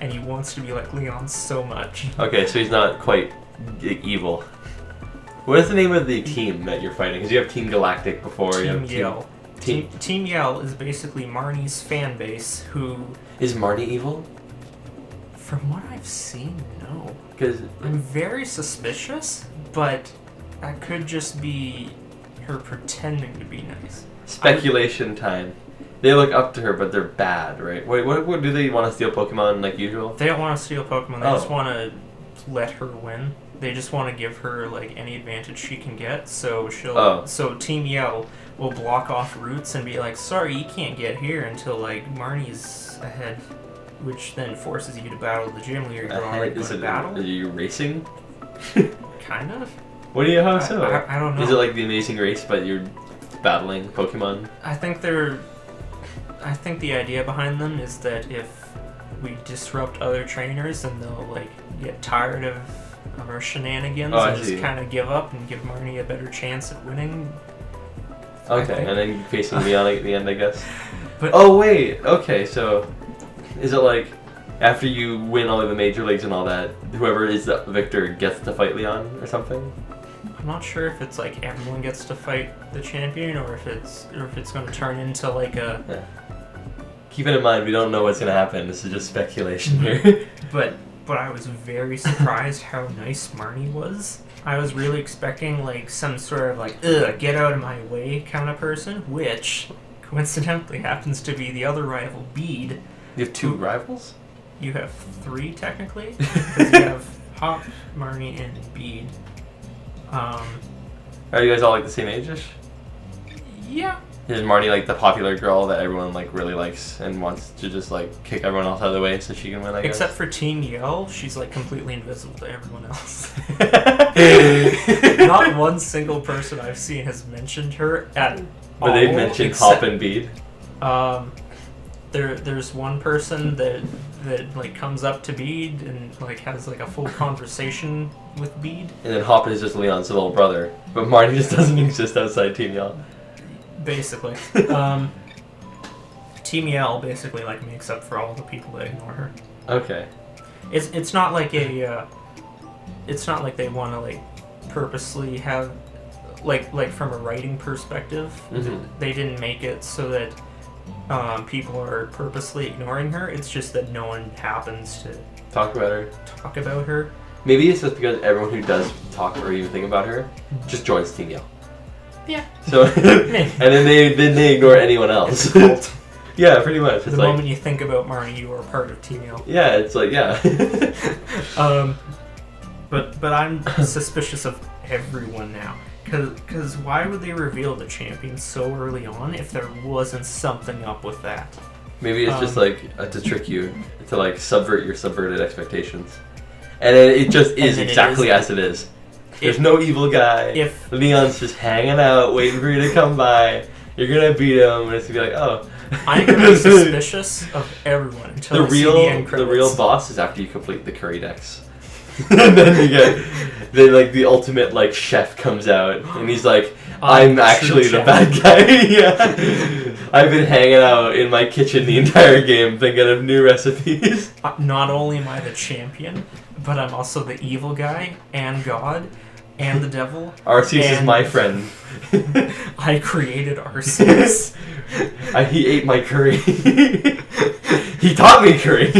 [SPEAKER 2] And he wants to be like Leon so much.
[SPEAKER 1] Okay, so he's not quite evil. What is the name of the team that you're fighting? Because you have Team Galactic before.
[SPEAKER 2] Team
[SPEAKER 1] you have
[SPEAKER 2] Yell. Team Yell is basically Marnie's fan base who...
[SPEAKER 1] Is Marnie evil?
[SPEAKER 2] From what I've seen, no.
[SPEAKER 1] Because
[SPEAKER 2] I'm very suspicious, but that could just be her pretending to be nice.
[SPEAKER 1] Speculation time. They look up to her, but they're bad, right? Wait, what do they want to steal Pokemon like usual?
[SPEAKER 2] They don't want to steal Pokemon. They just want to let her win. They just want to give her like any advantage she can get. So So Team Yell will block off routes and be like, "Sorry, you can't get here until like Marnie's ahead," which then forces you to battle the gym leader.
[SPEAKER 1] Is it battle? Are you racing?
[SPEAKER 2] Kind of.
[SPEAKER 1] What do you have so?
[SPEAKER 2] I don't know.
[SPEAKER 1] Is it like the Amazing Race, but you're battling Pokemon?
[SPEAKER 2] I think the idea behind them is that if we disrupt other trainers, then they'll like get tired of our shenanigans and just kind of give up and give Marnie a better chance at winning.
[SPEAKER 1] Okay, and then facing Leon at the end, I guess.
[SPEAKER 2] But
[SPEAKER 1] wait. Okay, so is it like after you win all of the major leagues and all that, whoever is the victor gets to fight Leon or something?
[SPEAKER 2] I'm not sure if it's like everyone gets to fight the champion or if it's going to turn into like a.
[SPEAKER 1] Yeah. Keep it in mind, we don't know what's going to happen. This is just speculation here.
[SPEAKER 2] But I was very surprised how nice Marnie was. I was really expecting like some sort of like, get out of my way kind of person, which coincidentally happens to be the other rival, Bede.
[SPEAKER 1] You have 2 rivals?
[SPEAKER 2] You have 3 technically. Because you have Hop, Marnie, and Bede.
[SPEAKER 1] Are you guys all like the same age-ish?
[SPEAKER 2] Yeah.
[SPEAKER 1] Is Marnie like the popular girl that everyone like really likes and wants to just like kick everyone else out of the way so she can win? I guess.
[SPEAKER 2] Except for Team Yell, she's like completely invisible to everyone else. Not one single person I've seen has mentioned her at all.
[SPEAKER 1] But they've mentioned Hop and Bede.
[SPEAKER 2] There's one person that like comes up to Bede and like has like a full conversation with Bede. And
[SPEAKER 1] then Hop is just Leon's little brother, but Marnie just doesn't exist outside Team Yell.
[SPEAKER 2] Basically. Team Yell basically like makes up for all the people that ignore her.
[SPEAKER 1] Okay.
[SPEAKER 2] It's not like it's not like they want to like purposely have like from a writing perspective, they didn't make it so that people are purposely ignoring her. It's just that no one happens to
[SPEAKER 1] talk about her. Maybe it's just because everyone who does talk or even think about her just joins Team Yell.
[SPEAKER 2] Yeah.
[SPEAKER 1] So and then they ignore anyone else.
[SPEAKER 2] It's a cult.
[SPEAKER 1] Yeah, pretty much.
[SPEAKER 2] The moment you think about Marnie, you are part of Team Yell.
[SPEAKER 1] Yeah, it's like
[SPEAKER 2] But I'm suspicious of everyone now. Because why would they reveal the champion so early on if there wasn't something up with that?
[SPEAKER 1] Maybe it's just like to trick you, to like subvert your subverted expectations. And it just is exactly as it is. There's no evil guy. Leon's just hanging out, waiting for you to come by. You're gonna beat him, and it's gonna be like, oh.
[SPEAKER 2] I'm gonna be suspicious of everyone until I see the end credits.
[SPEAKER 1] The real boss is after you complete the curry decks. And then you get, then like the ultimate like chef comes out, and he's like, I'm actually the bad guy. Yeah. I've been hanging out in my kitchen the entire game thinking of new recipes.
[SPEAKER 2] Not only am I the champion, but I'm also the evil guy and God and the devil.
[SPEAKER 1] Arceus is my friend.
[SPEAKER 2] I created Arceus.
[SPEAKER 1] He ate my curry. He taught me curry.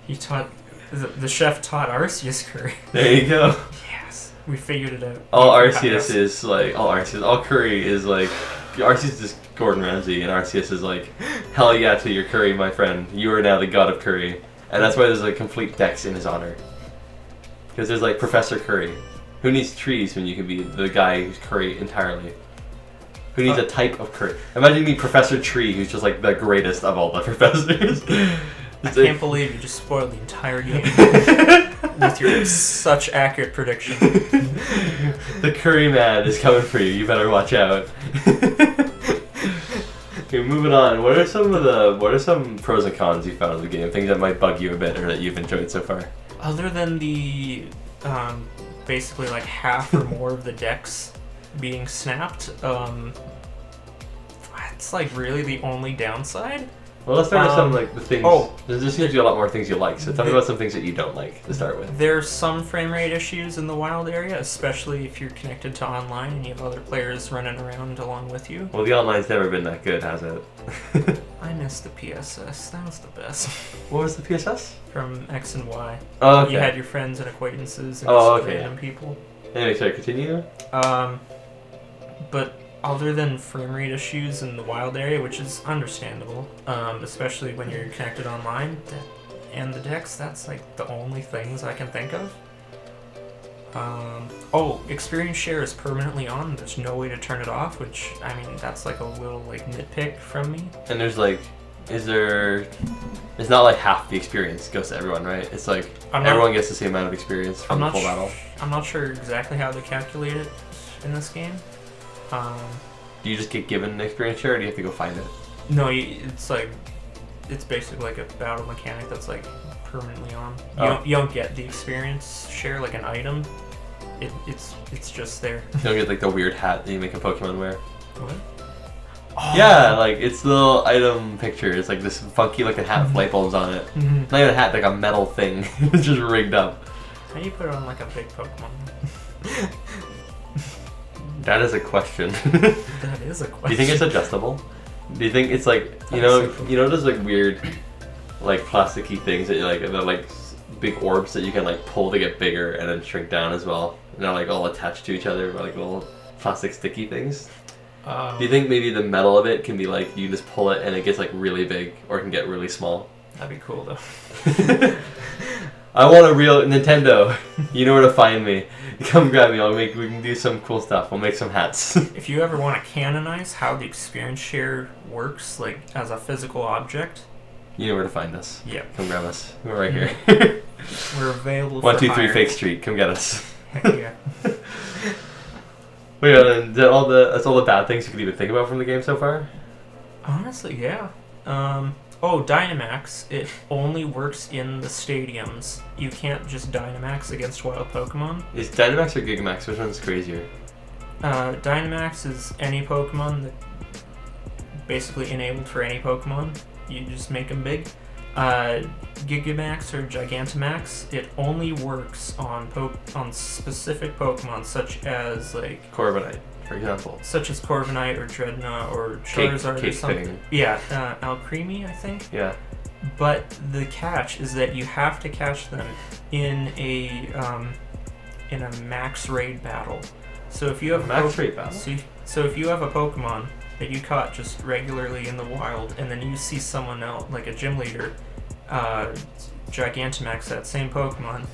[SPEAKER 2] He taught... The chef taught Arceus curry.
[SPEAKER 1] There you go.
[SPEAKER 2] Yes. We figured it out.
[SPEAKER 1] All Arceus is like... All curry is like... Arceus is Gordon Ramsay, and Arceus is like, hell yeah to your curry, my friend. You are now the god of curry. And that's why there's a complete dex in his honor. Because there's like Professor Curry. Who needs trees when you can be the guy who's curry entirely? Who needs a type of curry? Imagine me Professor Tree, who's just like the greatest of all the professors.
[SPEAKER 2] I can't believe you just spoiled the entire game with your such accurate prediction.
[SPEAKER 1] The curry man is coming for you. You better watch out. Okay, moving on. What are some pros and cons you found in the game? Things that might bug you a bit or that you've enjoyed so far?
[SPEAKER 2] Other than the basically like half or more of the decks being snapped, it's like really the only downside.
[SPEAKER 1] Well, let's start with some like the things.
[SPEAKER 2] Oh,
[SPEAKER 1] there seems to be a lot more things you like. So tell me about some things that you don't like to start with.
[SPEAKER 2] There's some frame rate issues in the wild area, especially if you're connected to online and you have other players running around along with you.
[SPEAKER 1] Well, the online's never been that good, has it?
[SPEAKER 2] I missed the PSS. That was the best.
[SPEAKER 1] What was the PSS?
[SPEAKER 2] From X and Y.
[SPEAKER 1] Oh, okay.
[SPEAKER 2] You had your friends and acquaintances and random people.
[SPEAKER 1] Anyway, sorry, continue.
[SPEAKER 2] But other than frame rate issues in the wild area, which is understandable, especially when you're connected online, and the decks, that's like the only things I can think of. Experience share is permanently on. There's no way to turn it off, which, I mean, that's like a little like nitpick from me.
[SPEAKER 1] And there's like, it's not like half the experience goes to everyone, right? It's like everyone gets the same amount of experience from the full battle.
[SPEAKER 2] I'm not sure exactly how they calculate it in this game.
[SPEAKER 1] Do you just get given an experience share, or do you have to go find it?
[SPEAKER 2] No, it's basically like a battle mechanic that's like permanently on. You don't get the experience share like an item. It's just there.
[SPEAKER 1] You don't get like the weird hat that you make a Pokemon wear.
[SPEAKER 2] What?
[SPEAKER 1] Oh. Yeah, like it's the little item picture. It's like this funky looking hat with light bulbs on it.
[SPEAKER 2] Mm-hmm.
[SPEAKER 1] Not even a hat, like a metal thing. It's just rigged up.
[SPEAKER 2] How do you put it on like a big Pokemon?
[SPEAKER 1] That is a question.
[SPEAKER 2] That is a question.
[SPEAKER 1] Do you think it's adjustable? Do you think it's like you know those like weird like plasticky things that you like they're like big orbs that you can like pull to get bigger and then shrink down as well? And they're like all attached to each other by like little plastic sticky things. Do you think maybe the metal of it can be like you just pull it and it gets like really big, or it can get really small?
[SPEAKER 2] That'd be cool though.
[SPEAKER 1] I want a real Nintendo. You know where to find me. Come grab me. We can do some cool stuff. We'll make some hats.
[SPEAKER 2] If you ever want to canonize how the experience share works, like as a physical object,
[SPEAKER 1] you know where to find us.
[SPEAKER 2] Yeah.
[SPEAKER 1] Come grab us. We're right here.
[SPEAKER 2] We're available.
[SPEAKER 1] 123 Fake Street. Come get us.
[SPEAKER 2] Heck yeah.
[SPEAKER 1] Wait, and that's all the bad things you could even think about from the game so far?
[SPEAKER 2] Honestly, yeah. Dynamax, it only works in the stadiums. You can't just Dynamax against wild Pokemon. Is
[SPEAKER 1] Dynamax or Gigamax? Which one's crazier?
[SPEAKER 2] Dynamax is any Pokemon that basically enabled for any Pokemon. You just make them big. Gigamax or Gigantamax, it only works on specific Pokemon, such as like
[SPEAKER 1] Corviknight, for example.
[SPEAKER 2] Such as Corviknight or Dreadnought or Charizard or something.
[SPEAKER 1] Thing.
[SPEAKER 2] Yeah, Alcremie, I think.
[SPEAKER 1] Yeah.
[SPEAKER 2] But the catch is that you have to catch them in a max raid battle. So if you have
[SPEAKER 1] raid battle.
[SPEAKER 2] So if you have a Pokemon that you caught just regularly in the wild, and then you see someone else, like a gym leader, Gigantamax that same Pokemon,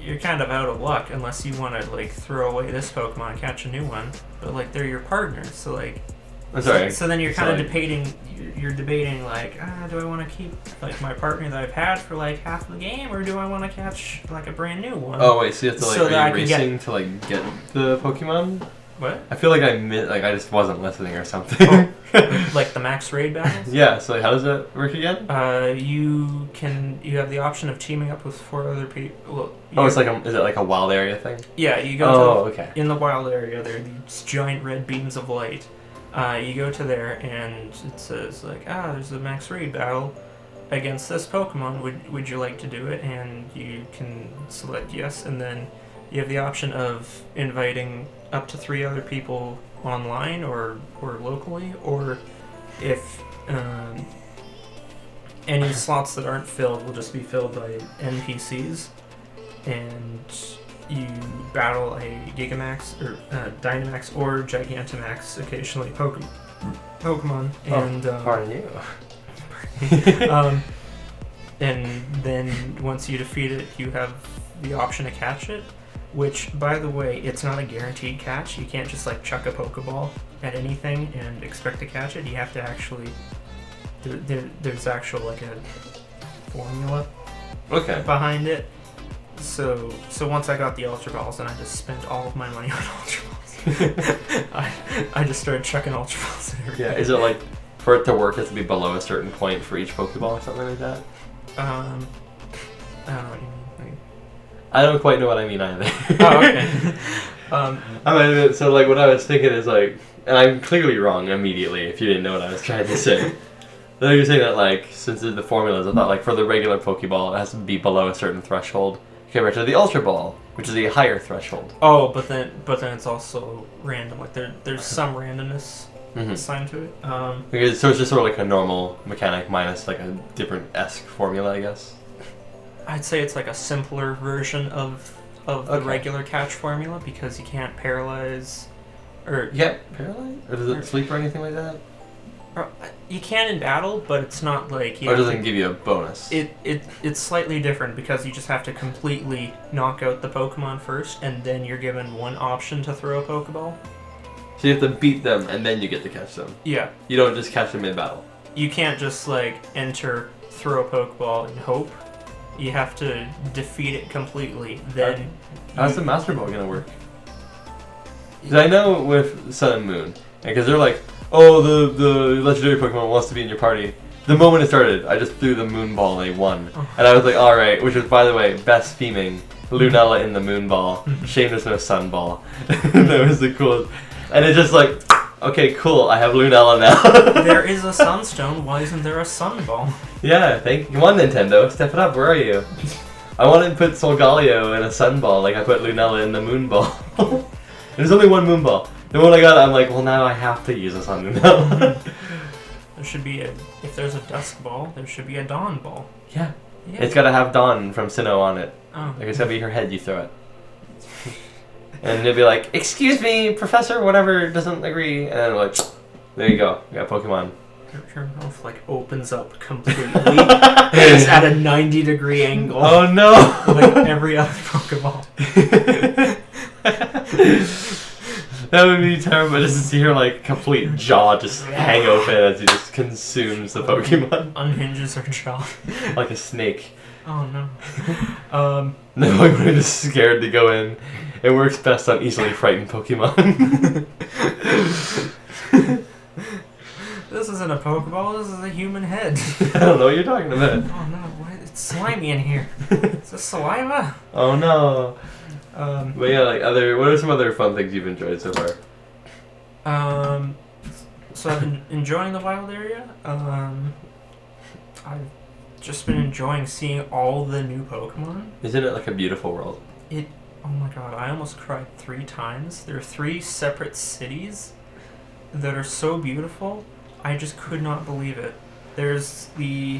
[SPEAKER 2] you're kind of out of luck unless you want to like throw away this Pokemon and catch a new one. But like they're your partners, so like.
[SPEAKER 1] I'm sorry.
[SPEAKER 2] So then you're kind of debating. You're debating like, do I want to keep like my partner that I've had for like half the game, or do I want to catch like a brand new one?
[SPEAKER 1] Oh wait, so you have to like
[SPEAKER 2] so
[SPEAKER 1] are you racing to like get the Pokemon?
[SPEAKER 2] What?
[SPEAKER 1] I feel like I just wasn't listening or something.
[SPEAKER 2] Oh, like the max raid battles?
[SPEAKER 1] Yeah. So how does that work again?
[SPEAKER 2] You have the option of teaming up with 4 other people. Well,
[SPEAKER 1] Is it like a wild area thing?
[SPEAKER 2] Yeah, you go
[SPEAKER 1] okay.
[SPEAKER 2] in the wild area. There are these giant red beams of light. You go to there, and it says like, there's a max raid battle against this Pokemon. Would you like to do it? And you can select yes, and then you have the option of inviting up to 3 other people online or locally, or if any slots that aren't filled will just be filled by NPCs, and you battle a Gigamax or Dynamax or Gigantamax, occasionally Pokemon, and
[SPEAKER 1] pardon you.
[SPEAKER 2] and then once you defeat it, you have the option to catch it. Which, by the way, it's not a guaranteed catch. You can't just like chuck a Pokeball at anything and expect to catch it. You have to actually. There's actual like a formula behind it. So once I got the Ultra Balls, and I just spent all of my money on Ultra Balls. I just started chucking Ultra Balls at everything.
[SPEAKER 1] Yeah, is it like for it to work, it has to be below a certain point for each Pokeball or something like that?
[SPEAKER 2] I don't know what you mean.
[SPEAKER 1] I don't quite know what I mean either.
[SPEAKER 2] Oh,
[SPEAKER 1] okay. So like what I was thinking is like, and I'm clearly wrong immediately if you didn't know what I was trying to say. Then you're saying that like, since the formulas, I thought like for the regular Pokeball, it has to be below a certain threshold compared to the Ultra Ball, which is a higher threshold.
[SPEAKER 2] Oh, but then it's also random. Like there's some randomness assigned to it.
[SPEAKER 1] Okay, so it's just sort of like a normal mechanic minus like a different esque formula, I guess.
[SPEAKER 2] I'd say it's like a simpler version of the regular catch formula, because you can't paralyze, or
[SPEAKER 1] paralyze, or does it sleep or anything like that?
[SPEAKER 2] You can in battle, but it's not like
[SPEAKER 1] or does it give you a bonus?
[SPEAKER 2] It's slightly different, because you just have to completely knock out the Pokemon first, and then you're given one option to throw a Pokeball.
[SPEAKER 1] So you have to beat them and then you get to catch them.
[SPEAKER 2] Yeah.
[SPEAKER 1] You don't just catch them mid battle.
[SPEAKER 2] You can't just like enter, throw a Pokeball, and hope. You have to defeat it completely. Then
[SPEAKER 1] how's the Master Ball gonna work? Because I know with Sun and Moon, because they're like, oh, the legendary Pokemon wants to be in your party. The moment it started, I just threw the Moon Ball and they won. And I was like, alright, which was, by the way, best theming. Lunella in the Moon Ball. Shame there's no Sun Ball. That was the coolest. And it's just like, okay, cool, I have Lunella now.
[SPEAKER 2] There is a Sunstone, why isn't there a Sun Ball?
[SPEAKER 1] Yeah, come on, Nintendo, step it up, where are you? I want to put Solgaleo in a Sun Ball like I put Lunella in the Moon Ball. There's only one Moon Ball. Then when I got it, I'm like, well, now I have to use a Sun Lunella.
[SPEAKER 2] There should be if there's a Dusk Ball, there should be a Dawn Ball.
[SPEAKER 1] Yeah. It's got to have Dawn from Sinnoh on it.
[SPEAKER 2] Oh.
[SPEAKER 1] Like, it's got to be her head you throw it. And they'll be like, excuse me, Professor, whatever, doesn't agree. And then like, there you go, you got Pokemon.
[SPEAKER 2] Your mouth like opens up completely. It's at a 90-degree angle.
[SPEAKER 1] Oh no!
[SPEAKER 2] Like every other Pokeball.
[SPEAKER 1] That would be terrible, just to see her like complete jaw just hang open as he just consumes the Pokemon.
[SPEAKER 2] Unhinges her jaw.
[SPEAKER 1] Like a snake.
[SPEAKER 2] Oh no.
[SPEAKER 1] No, I'm just scared to go in. It works best on easily frightened Pokemon.
[SPEAKER 2] This isn't a Pokeball, this is a human head.
[SPEAKER 1] I don't know what you're talking about.
[SPEAKER 2] Oh no, it's slimy in here. Is this saliva?
[SPEAKER 1] Oh no. But yeah, like what are some other fun things you've enjoyed so far?
[SPEAKER 2] So I've been enjoying the wild area. I've just been enjoying seeing all the new Pokemon.
[SPEAKER 1] Isn't it like a beautiful world?
[SPEAKER 2] Oh my god, I almost cried 3 times. There are 3 separate cities that are so beautiful. I just could not believe it. There's the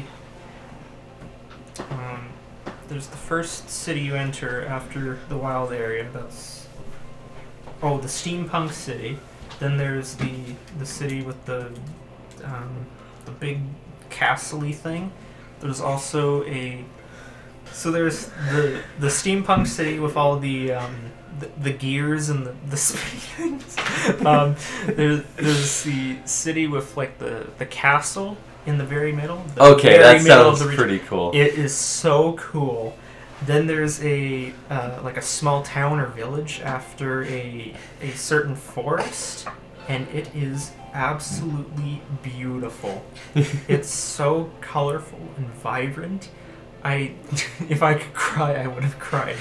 [SPEAKER 2] first city you enter after the wild area. That's the steampunk city. Then there's the city with the big castle-y thing. There's also there's the steampunk city with all the gears and the spinny things. There's the city with like the castle in the very middle.
[SPEAKER 1] Okay, that sounds pretty cool.
[SPEAKER 2] It is so cool. Then there's a like a small town or village after a certain forest, and it is absolutely beautiful. It's so colorful and vibrant. If I could cry, I would have cried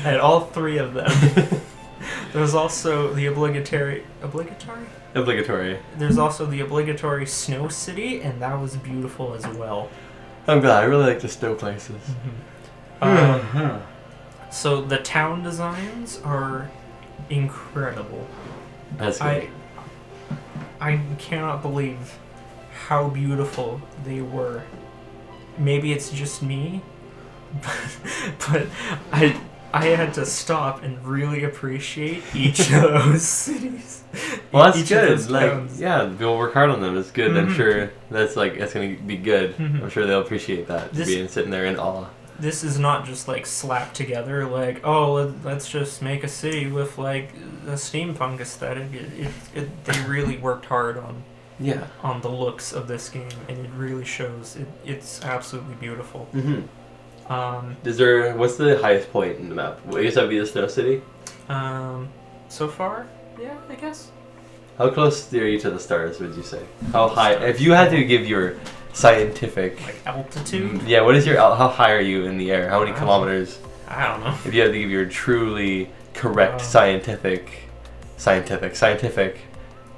[SPEAKER 2] at all three of them. There's also the obligatory. There's also the obligatory snow city, and that was beautiful as well.
[SPEAKER 1] I'm glad. I really like the snow places.
[SPEAKER 2] So the town designs are incredible.
[SPEAKER 1] That's good.
[SPEAKER 2] I cannot believe how beautiful they were. Maybe it's just me, but I had to stop and really appreciate each of those cities.
[SPEAKER 1] Well, that's good. We'll work hard on them. It's good.
[SPEAKER 2] Mm-hmm.
[SPEAKER 1] I'm sure that's going to be good.
[SPEAKER 2] Mm-hmm.
[SPEAKER 1] I'm sure they'll appreciate that. Being sitting there in awe.
[SPEAKER 2] This is not just like slapped together. Like, oh, let's just make a city with like a steampunk aesthetic. They really worked hard on the looks of this game, and it really shows. It's absolutely beautiful.
[SPEAKER 1] Mm-hmm. What's the highest point in the map? I guess that'd be the Snow City.
[SPEAKER 2] So far, yeah, I guess.
[SPEAKER 1] How close are you to the stars? Would you say? How high? If you had to give your scientific
[SPEAKER 2] altitude.
[SPEAKER 1] Yeah, what is your? How high are you in the air? How many kilometers?
[SPEAKER 2] I don't know.
[SPEAKER 1] If you had to give your truly correct scientific.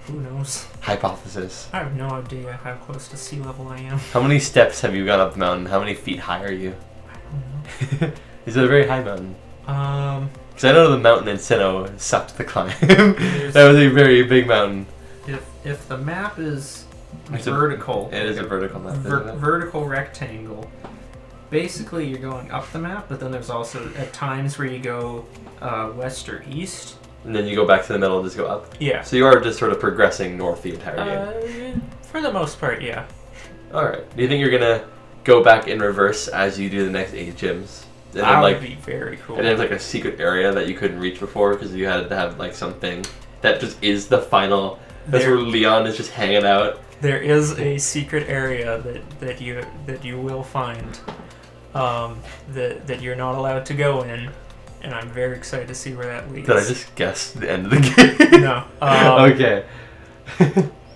[SPEAKER 2] Who knows?
[SPEAKER 1] Hypothesis.
[SPEAKER 2] I have no idea how close to sea level I am.
[SPEAKER 1] How many steps have you gone up the mountain? How many feet high are you?
[SPEAKER 2] I don't know.
[SPEAKER 1] Is it a very high mountain? Because I know the mountain in Sinnoh sucked to climb. That was a very big mountain.
[SPEAKER 2] If the map is vertical,
[SPEAKER 1] It is a vertical map.
[SPEAKER 2] Vertical rectangle. Basically, you're going up the map, but then there's also at times where you go west or east.
[SPEAKER 1] And then you go back to the middle and just go up?
[SPEAKER 2] Yeah.
[SPEAKER 1] So you are just sort of progressing north the entire game?
[SPEAKER 2] For the most part, yeah.
[SPEAKER 1] Alright. Do you think you're going to go back in reverse as you do the next 8 gyms? And
[SPEAKER 2] that would be very cool.
[SPEAKER 1] And there's like a secret area that you couldn't reach before because you had to have like something that just is the final... That's where Leon is just hanging out.
[SPEAKER 2] There is a secret area that you will find that you're not allowed to go in. And I'm very excited to see where that leads.
[SPEAKER 1] Did I just guess the end of the game?
[SPEAKER 2] No.
[SPEAKER 1] Okay.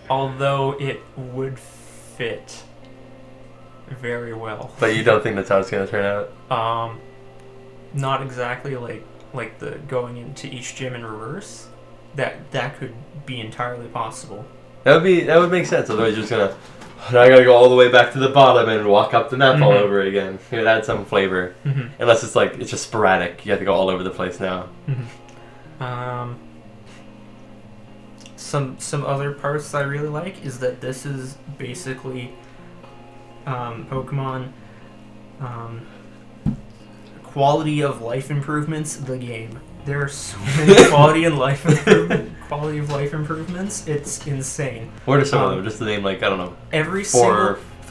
[SPEAKER 2] Although it would fit very well.
[SPEAKER 1] But you don't think that's how it's going to turn out?
[SPEAKER 2] Not exactly like the going into each gym in reverse. That could be entirely possible.
[SPEAKER 1] That would make sense. Otherwise, you're just gonna. I gotta go all the way back to the bottom and walk up the map all over again. It would add some flavor.
[SPEAKER 2] Mm-hmm.
[SPEAKER 1] Unless it's just sporadic. You have to go all over the place now.
[SPEAKER 2] Mm-hmm. Some other parts that I really like is that this is basically Pokemon quality of life improvements. The game. There are so many quality of life improvements. It's insane.
[SPEAKER 1] What are some of them? Just to name, I don't know. 3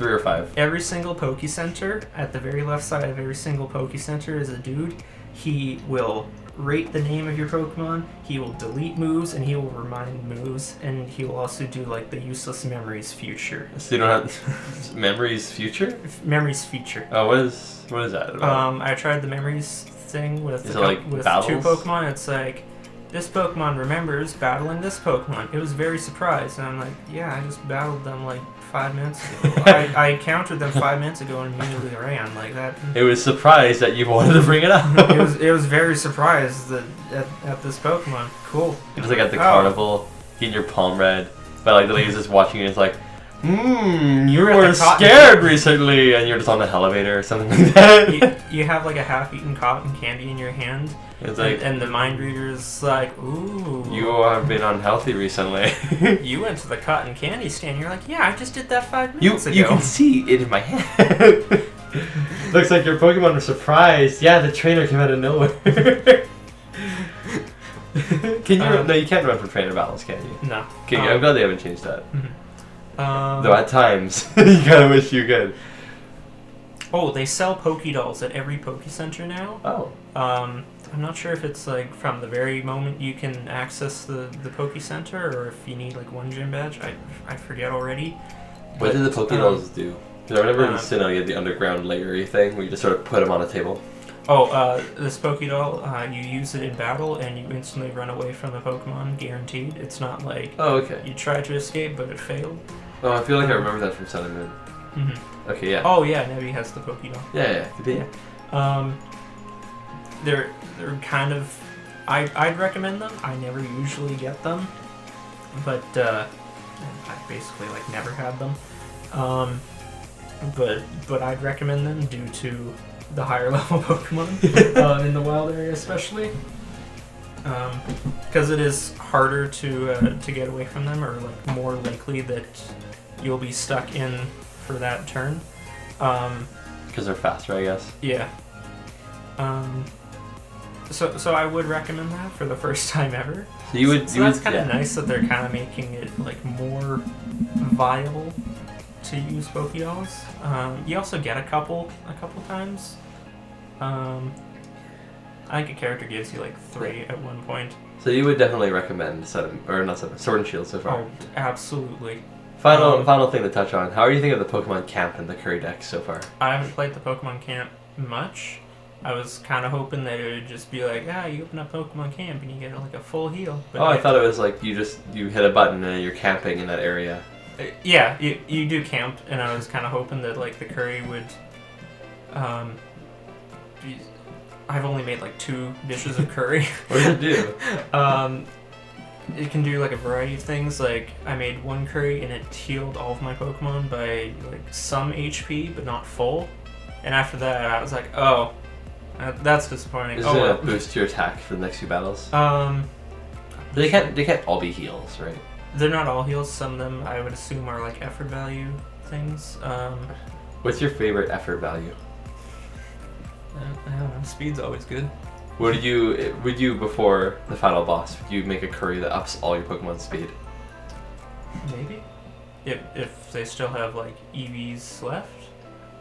[SPEAKER 1] or 5.
[SPEAKER 2] Every single Poke Center, at the very left side of every single Poke Center is a dude. He will rate the name of your Pokemon, he will delete moves, and he will remind moves, and he will also do the useless memories feature.
[SPEAKER 1] So you don't have memories future?
[SPEAKER 2] Memories feature.
[SPEAKER 1] Oh, what is that about?
[SPEAKER 2] I tried the memories thing with 2
[SPEAKER 1] battles?
[SPEAKER 2] Pokemon. It's like, this Pokemon remembers battling this Pokemon. It was very surprised, and I'm like, yeah, I just battled them 5 minutes ago. I encountered them 5 minutes ago and immediately ran like that.
[SPEAKER 1] It was surprised that you wanted to bring it up.
[SPEAKER 2] it was very surprised at this Pokemon. Cool.
[SPEAKER 1] It was at the carnival, getting your palm read, but the lady's just watching you and it's like, you were scared recently, and you're just on the elevator or something like that.
[SPEAKER 2] You have a half-eaten cotton candy in your hand,
[SPEAKER 1] it's
[SPEAKER 2] and the mind reader's like, ooh.
[SPEAKER 1] You have been unhealthy recently.
[SPEAKER 2] You went to the cotton candy stand, you're like, yeah, I just did that 5 minutes ago.
[SPEAKER 1] You can see it in my hand. Looks like your Pokemon were surprised. Yeah, the trainer came out of nowhere. Can you? No, you can't run for trainer battles, can you?
[SPEAKER 2] No.
[SPEAKER 1] Okay, I'm glad they haven't changed that.
[SPEAKER 2] Mm-hmm.
[SPEAKER 1] Though at times, you kind of wish you could.
[SPEAKER 2] Oh, they sell Pokédolls at every Poké Center now.
[SPEAKER 1] Oh.
[SPEAKER 2] I'm not sure if it's from the very moment you can access the Poké Center, or if you need one gym badge. I forget already.
[SPEAKER 1] What did the Pokédolls do? Because I remember in Sinnoh you had the underground layery thing where you just sort of put them on a table.
[SPEAKER 2] This Pokédoll, you use it in battle and you instantly run away from the Pokemon, guaranteed. It's not like
[SPEAKER 1] Oh, okay.
[SPEAKER 2] you tried to escape but it failed.
[SPEAKER 1] Oh, I feel like I remember that from Sun and Moon.
[SPEAKER 2] Mm-hmm.
[SPEAKER 1] Okay, yeah.
[SPEAKER 2] Oh yeah, Nebby has the Pokédoll.
[SPEAKER 1] Yeah, could be.
[SPEAKER 2] They're kind of. I'd recommend them. I never usually get them, but I basically like never had them. But I'd recommend them due to the higher level Pokemon in the wild area, especially because it is harder to get away from them, or like more likely that you'll be stuck in for that turn.
[SPEAKER 1] Because they're faster, I guess.
[SPEAKER 2] Yeah. So I would recommend that for the first time ever.
[SPEAKER 1] So you would.
[SPEAKER 2] That's kind of nice that they're kind of making it like more viable to use Pokédolls. You also get a couple times. I think a character gives you like 3 at one point.
[SPEAKER 1] So you would definitely recommend Sword and Shield so far.
[SPEAKER 2] Oh, absolutely.
[SPEAKER 1] Final thing to touch on. How are you thinking of the Pokemon Camp and the Curry deck so far?
[SPEAKER 2] I haven't played the Pokemon Camp much. I was kind of hoping that it would just be like, you open up Pokemon Camp and you get like a full heal. But
[SPEAKER 1] I thought it was like you hit a button and you're camping in that area.
[SPEAKER 2] Yeah, you do camp, and I was kind of hoping that like the curry would. I've only made like 2 dishes of curry.
[SPEAKER 1] What does it do?
[SPEAKER 2] It can do like a variety of things. Like I made 1 curry and it healed all of my Pokemon by like some HP, but not full. And after that, I was like, oh. That's disappointing.
[SPEAKER 1] Is it a boost your attack for the next few battles? They can't all be heals, right?
[SPEAKER 2] They're not all heals. Some of them I would assume are like effort value things.
[SPEAKER 1] What's your favorite effort value?
[SPEAKER 2] I don't know. Speed's always good.
[SPEAKER 1] Would you before the final boss? Would you make a curry that ups all your Pokemon's speed?
[SPEAKER 2] Maybe. If they still have like EVs left.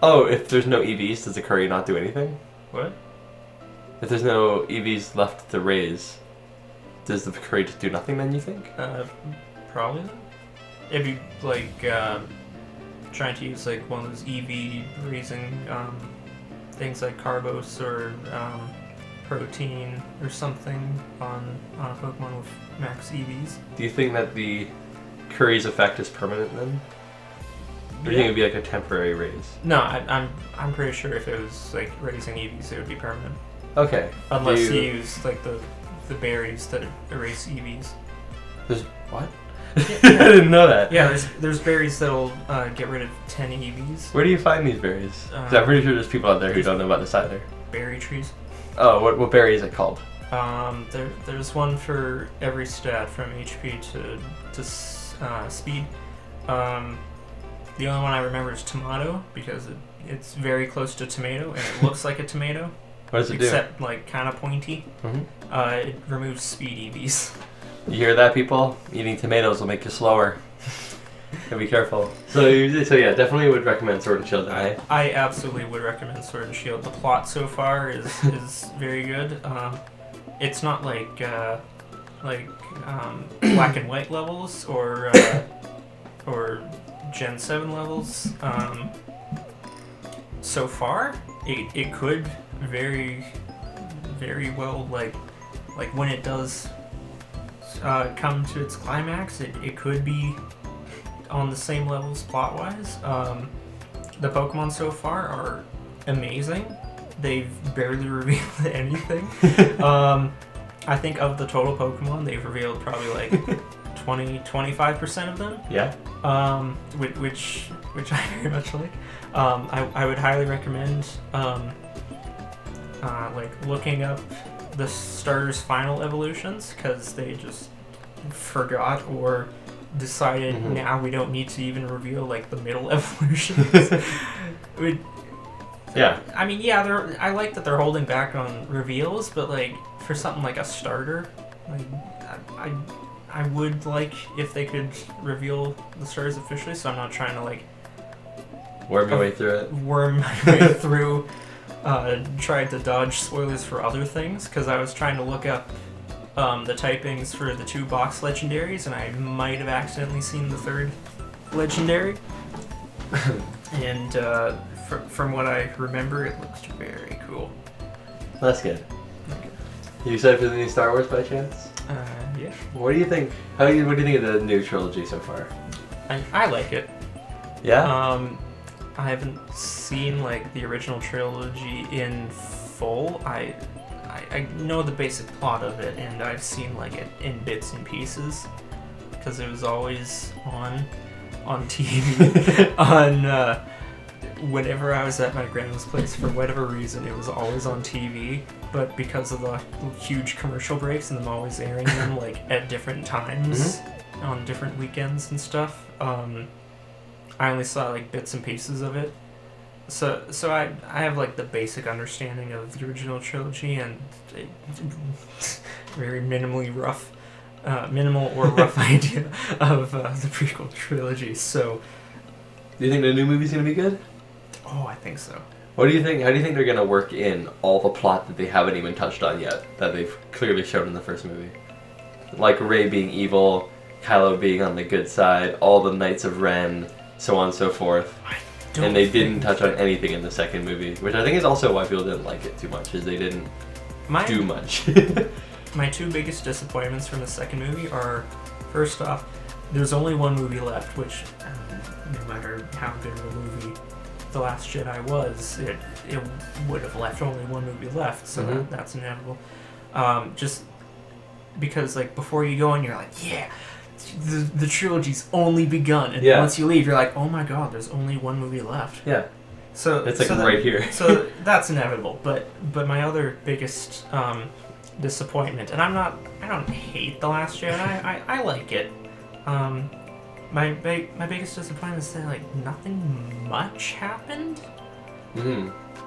[SPEAKER 1] Oh, if there's no EVs, does the curry not do anything?
[SPEAKER 2] What?
[SPEAKER 1] If there's no EVs left to raise, does the curry just do nothing then, you think?
[SPEAKER 2] Probably not. It'd be like trying to use like one of those EV raising things like Carbos or Protein or something on a Pokemon with max EVs.
[SPEAKER 1] Do you think that the curry's effect is permanent then? Or do you think it'd be like a temporary raise?
[SPEAKER 2] No, I'm pretty sure if it was like raising EVs, it would be permanent.
[SPEAKER 1] Okay.
[SPEAKER 2] Unless you use like the berries that erase EVs.
[SPEAKER 1] There's what? I didn't know that.
[SPEAKER 2] Yeah, there's berries that'll get rid of 10 EVs.
[SPEAKER 1] Where do you find these berries? 'Cause I'm pretty sure there's people out there who don't know about this either.
[SPEAKER 2] Berry trees.
[SPEAKER 1] Oh, what berry is it called?
[SPEAKER 2] There's one for every stat from HP to speed. The only one I remember is tomato because it's very close to tomato and it looks like a tomato.
[SPEAKER 1] What does it do?
[SPEAKER 2] Except like kind of pointy.
[SPEAKER 1] Mm-hmm.
[SPEAKER 2] It removes speed EVs.
[SPEAKER 1] You hear that, people? Eating tomatoes will make you slower. So be careful. So yeah, definitely would recommend Sword and Shield.
[SPEAKER 2] I absolutely would recommend Sword and Shield. The plot so far is very good. It's not like Black and White levels or Gen 7 levels. So far, it could very, very well like when it does come to its climax, it could be on the same levels plot-wise. The Pokemon so far are amazing. They've barely revealed anything. I think of the total Pokemon, they've revealed probably like 20-25% of them.
[SPEAKER 1] Yeah.
[SPEAKER 2] Which I very much like. I would highly recommend like looking up the starters' final evolutions because they just forgot or decided now we don't need to even reveal like the middle evolutions.
[SPEAKER 1] Yeah.
[SPEAKER 2] I mean, yeah, I like that they're holding back on reveals, but like for something like a starter, like I would like if they could reveal the starters officially. So I'm not trying to like
[SPEAKER 1] worm my way through it.
[SPEAKER 2] Worm my way through. Tried to dodge spoilers for other things because I was trying to look up the typings for the 2 box legendaries, and I might have accidentally seen the 3rd legendary. And from what I remember, it looks very cool.
[SPEAKER 1] That's good. You excited for the new Star Wars by chance?
[SPEAKER 2] Yeah.
[SPEAKER 1] What do you think? What do you think of the new trilogy so far?
[SPEAKER 2] I like it.
[SPEAKER 1] Yeah.
[SPEAKER 2] I haven't seen like the original trilogy in full. I know the basic plot of it, and I've seen like it in bits and pieces because it was always on TV. Whenever I was at my grandma's place, for whatever reason, it was always on TV. But because of the huge commercial breaks and them always airing them like at different times on different weekends and stuff, I only saw like bits and pieces of it. So I have like the basic understanding of the original trilogy and very minimal or rough idea of the prequel trilogy. So,
[SPEAKER 1] do you think the new movie's gonna be good?
[SPEAKER 2] Oh, I think so.
[SPEAKER 1] What do you think? How do you think they're gonna work in all the plot that they haven't even touched on yet, that they've clearly shown in the first movie? Like Rey being evil, Kylo being on the good side, all the Knights of Ren, so on and so forth. And they didn't touch on anything in the second movie, which I think is also why people didn't like it too much, is they didn't do much.
[SPEAKER 2] My two biggest disappointments from the second movie are, first off, there's only one movie left, which no matter how good of a movie The Last Jedi was, it would have left only one movie left, so that's inevitable. Just because like before you go in, you're like, yeah, the trilogy's only begun, and once you leave, you're like, oh my god, there's only one movie left.
[SPEAKER 1] Yeah.
[SPEAKER 2] So
[SPEAKER 1] it's like right here.
[SPEAKER 2] So that's inevitable. But my other biggest disappointment, and I don't hate The Last Jedi. I like it. My biggest disappointment is that like nothing much happened.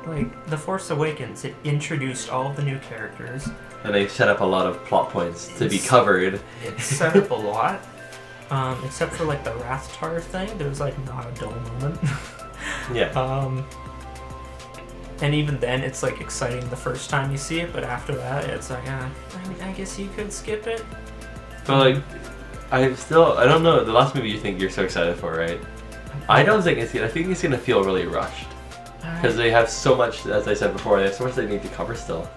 [SPEAKER 2] Like The Force Awakens, it introduced all of the new characters.
[SPEAKER 1] And they set up a lot of plot points to be covered.
[SPEAKER 2] It set up a lot. Except for like the Rathtar thing, there was like not a dull moment.
[SPEAKER 1] Yeah.
[SPEAKER 2] And even then, it's like exciting the first time you see it, but after that, it's like, I guess you could skip it.
[SPEAKER 1] But like, I don't know. The last movie you think you're so excited for, right? I don't think I think it's gonna feel really rushed because they have so much. As I said before, they have so much they need to cover still.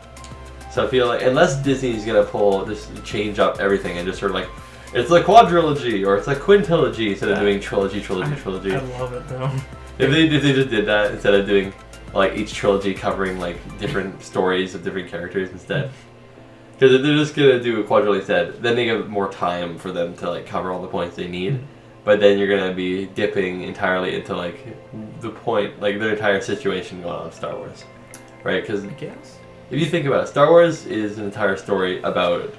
[SPEAKER 1] So I feel like unless Disney's gonna just change up everything and just sort of like, it's a quadrilogy or it's a quintilogy instead of doing trilogy.
[SPEAKER 2] I love it though.
[SPEAKER 1] If they just did that instead of doing like each trilogy covering like different stories of different characters instead. Because if they're just gonna do a quadrilogy instead, then they give more time for them to like cover all the points they need. But then you're gonna be dipping entirely into like the point, like the entire situation going on with Star Wars, right? Because
[SPEAKER 2] I guess
[SPEAKER 1] if you think about it, Star Wars is an entire story about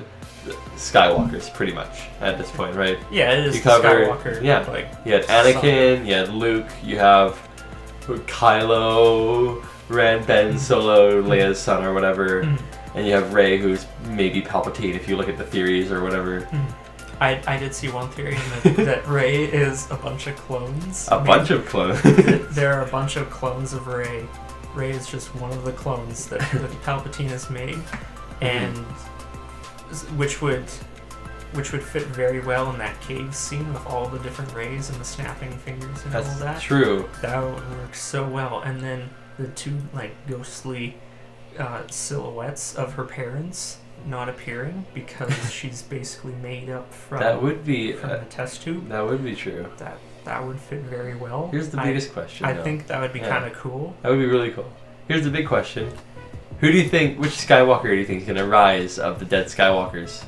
[SPEAKER 1] Skywalkers, pretty much at this point, right?
[SPEAKER 2] Yeah, it is Skywalker.
[SPEAKER 1] Yeah,
[SPEAKER 2] like
[SPEAKER 1] you had Anakin, you had Luke, you have Kylo Ren, Ben Solo, Leia's son or whatever, and you have Rey, who's maybe Palpatine if you look at the theories or whatever.
[SPEAKER 2] I did see one theory that Rey is a bunch of clones.
[SPEAKER 1] Bunch of clones.
[SPEAKER 2] There are a bunch of clones of Rey. Rey is just one of the clones that Palpatine has made, and which would fit very well in that cave scene with all the different Reys and the snapping fingers and all that.
[SPEAKER 1] That's true.
[SPEAKER 2] That would work so well. And then the two like ghostly silhouettes of her parents not appearing because she's basically made up from the test tube.
[SPEAKER 1] That would be true.
[SPEAKER 2] That would fit very well.
[SPEAKER 1] Here's the biggest question.
[SPEAKER 2] I think that would be kind of cool.
[SPEAKER 1] That would be really cool. Here's the big question. Which Skywalker do you think is going to rise of the dead Skywalkers?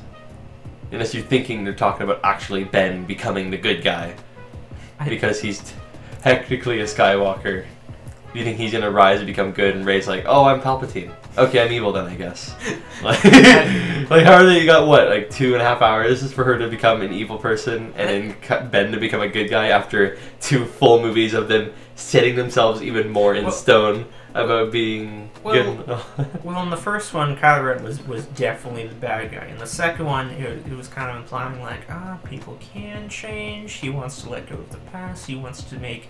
[SPEAKER 1] Unless you're thinking they're talking about actually Ben becoming the good guy. Because he's technically a Skywalker. Do you think he's going to rise and become good and Rey's like, oh, I'm Palpatine. Okay, I'm evil then, I guess. Like how are they? You got what, like 2.5 hours for her to become an evil person and then Ben to become a good guy after 2 full movies of them setting themselves even more in stone about being good.
[SPEAKER 2] Well, in the first one, Kylo Ren was definitely the bad guy. In the second one, it was kind of implying like, people can change. He wants to let go of the past. He wants to make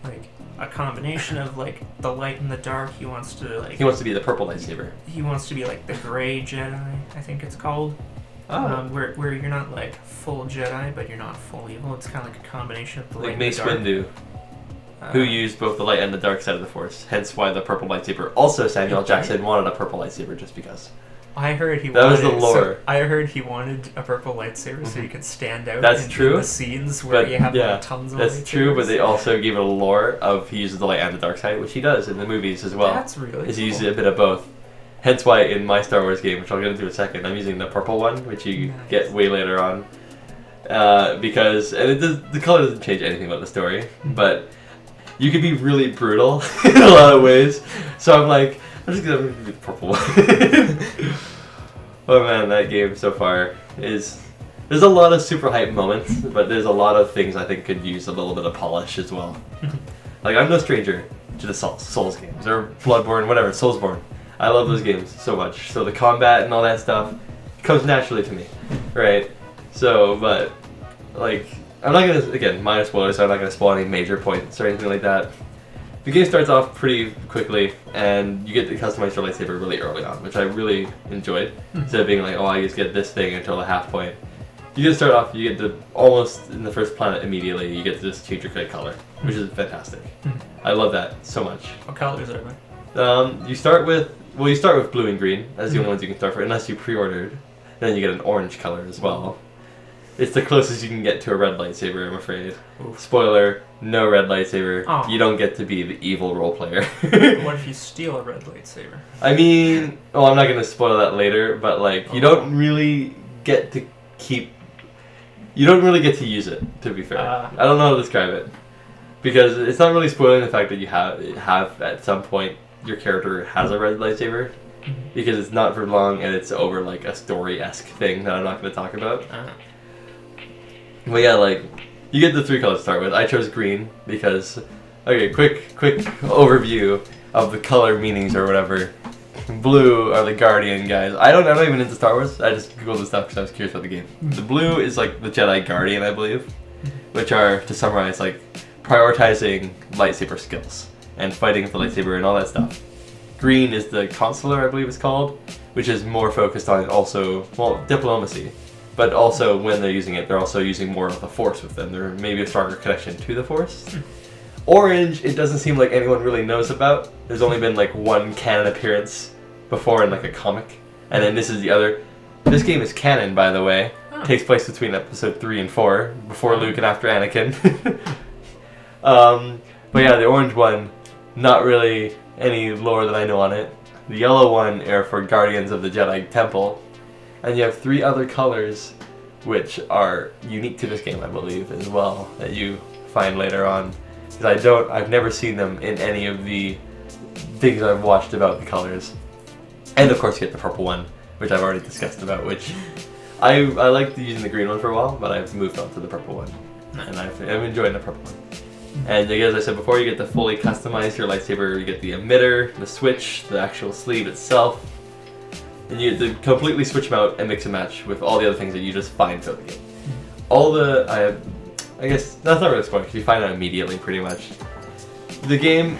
[SPEAKER 2] like a combination of like the light and the dark. He wants to be the
[SPEAKER 1] purple lightsaber.
[SPEAKER 2] He wants to be like the gray Jedi, I think it's called. Where you're not like full Jedi, but you're not full evil. It's kind of like a combination of the light and the dark.
[SPEAKER 1] Mace Windu. who used both the light and the dark side of the Force. Hence why the purple lightsaber. Also, Samuel Jackson wanted a purple lightsaber just because.
[SPEAKER 2] I heard he
[SPEAKER 1] That
[SPEAKER 2] wanted,
[SPEAKER 1] was the lore.
[SPEAKER 2] So I heard he wanted a purple lightsaber so he could stand out
[SPEAKER 1] That's
[SPEAKER 2] in
[SPEAKER 1] true,
[SPEAKER 2] the scenes where you have like, tons of
[SPEAKER 1] That's
[SPEAKER 2] lightsabers.
[SPEAKER 1] true, but they also gave it a lore of he uses the light and the dark side, which he does in the movies as well.
[SPEAKER 2] That's really
[SPEAKER 1] He
[SPEAKER 2] cool.
[SPEAKER 1] uses a bit of both. Hence why in my Star Wars game, which I'll get into in a second, I'm using the purple one, which you get way later on. Because the color doesn't change anything about the story, but you can be really brutal in a lot of ways. So I'm like, I'm just gonna do the purple one. Oh man, that game so far is... There's a lot of super hype moments, but there's a lot of things I think could use a little bit of polish as well. Like, I'm no stranger to the Souls games, or Bloodborne, whatever, Soulsborne. I love those games so much. So the combat and all that stuff comes naturally to me, right? So, but, like, I'm not gonna, again, minor spoilers, so I'm not gonna spoil any major points or anything like that. The game starts off pretty quickly, and you get to customize your lightsaber really early on, which I really enjoyed. Instead of being like, oh, I just get this thing until the half point. You get to start off, you get to almost in the first planet immediately, you get to just change your color, which is fantastic. I love that so much.
[SPEAKER 2] What colors are they?
[SPEAKER 1] You start with blue and green. That's the only ones you can start for, unless you pre-ordered. Then you get an orange color as well. It's the closest you can get to a red lightsaber, I'm afraid.
[SPEAKER 2] Oof.
[SPEAKER 1] Spoiler, no red lightsaber.
[SPEAKER 2] Oh.
[SPEAKER 1] You don't get to be the evil role player.
[SPEAKER 2] What if you steal a red lightsaber?
[SPEAKER 1] I mean, well, I'm not going to spoil that later, but like, you don't really get to keep... You don't really get to use it, to be fair. I don't know how to describe it. Because it's not really spoiling the fact that you have at some point, your character has a red lightsaber. Because it's not for long, and it's over like a story-esque thing that I'm not going to talk about. But yeah, like, you get the three colors to start with. I chose green because, okay, quick overview of the color meanings or whatever. Blue are the Guardian guys. I'm not even into Star Wars. I just googled this stuff because I was curious about the game. The blue is like the Jedi Guardian, I believe, which are, to summarize, like prioritizing lightsaber skills and fighting with the lightsaber and all that stuff. Green is the Consular, I believe it's called, which is more focused on also, well, diplomacy. But also, when they're using it, they're also using more of the Force with them. There may be a stronger connection to the Force. Orange, it doesn't seem like anyone really knows about. There's only been like one canon appearance before in like a comic. And then this is the other. This game is canon, by the way.
[SPEAKER 2] Oh.
[SPEAKER 1] Takes place between episode 3 and 4, before Luke and after Anakin. But yeah, the orange one, not really any lore that I know on it. The yellow one are for Guardians of the Jedi Temple. And you have 3 other colors which are unique to this game, I believe, as well, that you find later on. Because I've never seen them in any of the things I've watched about the colors. And of course you get the purple one, which I've already discussed about, which I liked using the green one for a while, but I've moved on to the purple one. And I'm enjoying the purple one. And as I said before, you get to fully customize your lightsaber. You get the emitter, the switch, the actual sleeve itself. And you get to completely switch them out and mix and match with all the other things that you just find throughout the game. All the, I guess, that's not really spoiling because you find out immediately pretty much. The game,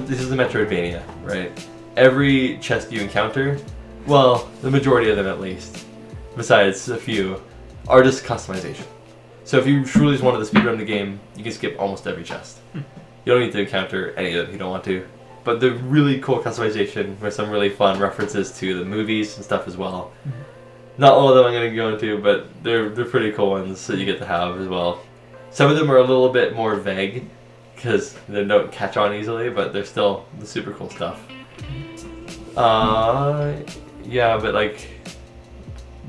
[SPEAKER 1] this is a Metroidvania, right? Every chest you encounter, well, the majority of them at least, besides a few, are just customization. So if you truly just wanted to speedrun the game, you can skip almost every chest. You don't need to encounter any of them if you don't want to. But they're really cool customization with some really fun references to the movies and stuff as well. Not all of them I'm going to go into, but they're pretty cool ones that you get to have as well. Some of them are a little bit more vague because they don't catch on easily, but they're still the super cool stuff. Yeah, but like,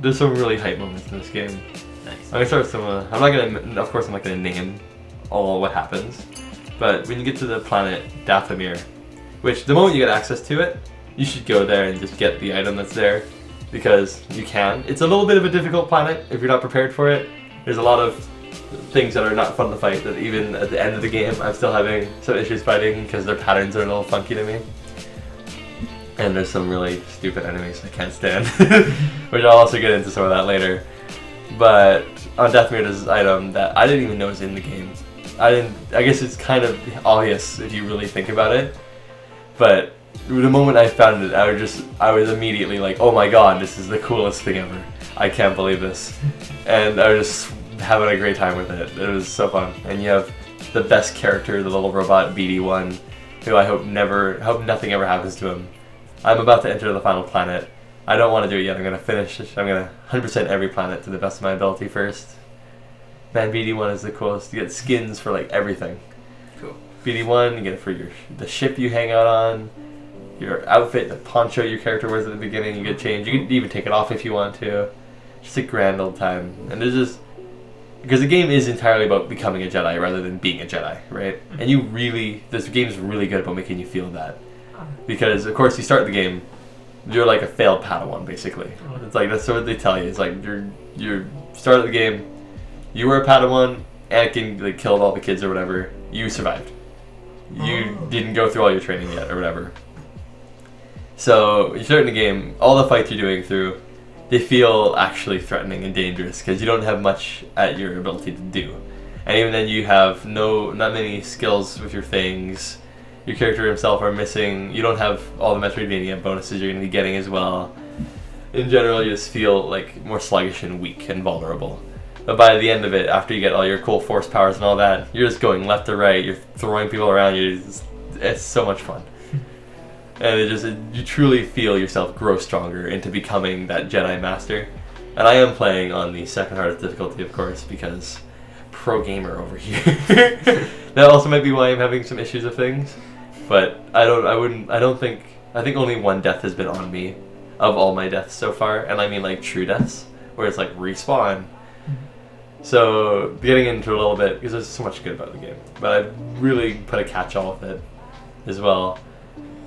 [SPEAKER 1] there's some really hype moments in this game.
[SPEAKER 2] Nice.
[SPEAKER 1] I'm gonna start with some. I'm not gonna name all what happens, but when you get to the planet Dathomir, which the moment you get access to it, you should go there and just get the item that's there, because you can. It's a little bit of a difficult planet if you're not prepared for it. There's a lot of things that are not fun to fight that even at the end of the game I'm still having some issues fighting because their patterns are a little funky to me. And there's some really stupid enemies I can't stand, which I'll also get into some of that later. But on Dathomir there's this item that I didn't even know was in the game. I guess it's kind of obvious if you really think about it. But the moment I found it, I was immediately like, oh my god, this is the coolest thing ever. I can't believe this. And I was just having a great time with it. It was so fun. And you have the best character, the little robot BD1, who I hope nothing ever happens to him. I'm about to enter the final planet. I don't want to do it yet. I'm going to 100% every planet to the best of my ability first. Man, BD1 is the coolest. You get skins for like everything.
[SPEAKER 2] Cool.
[SPEAKER 1] BD1, you get it for the ship you hang out on, your outfit, the poncho your character wears at the beginning, you get changed. You can even take it off if you want to. Just a grand old time. And there's just... Because the game is entirely about becoming a Jedi rather than being a Jedi, right? And this game is really good about making you feel that. Because, of course, you start the game, you're like a failed Padawan, basically. It's like, that's what they tell you. It's like, you're start of the game, you were a Padawan, Anakin like, killed all the kids or whatever, you survived. You didn't go through all your training yet or whatever. So, you start in the game, all the fights you're doing through, they feel actually threatening and dangerous because you don't have much at your ability to do. And even then you have not many skills with your things. Your character himself are missing. You don't have all the Metroidvania bonuses you're going to be getting as well. In general, you just feel like more sluggish and weak and vulnerable. But by the end of it, after you get all your cool force powers and all that, you're just going left to right, you're throwing people around you. It's so much fun. And you truly feel yourself grow stronger into becoming that Jedi Master. And I am playing on the second hardest difficulty, of course, because pro gamer over here. That also might be why I'm having some issues with things. But I think only one death has been on me of all my deaths so far. And I mean like true deaths, where it's like respawn. So getting into it a little bit, because there's so much good about the game. But I've really put a catch-all with it as well.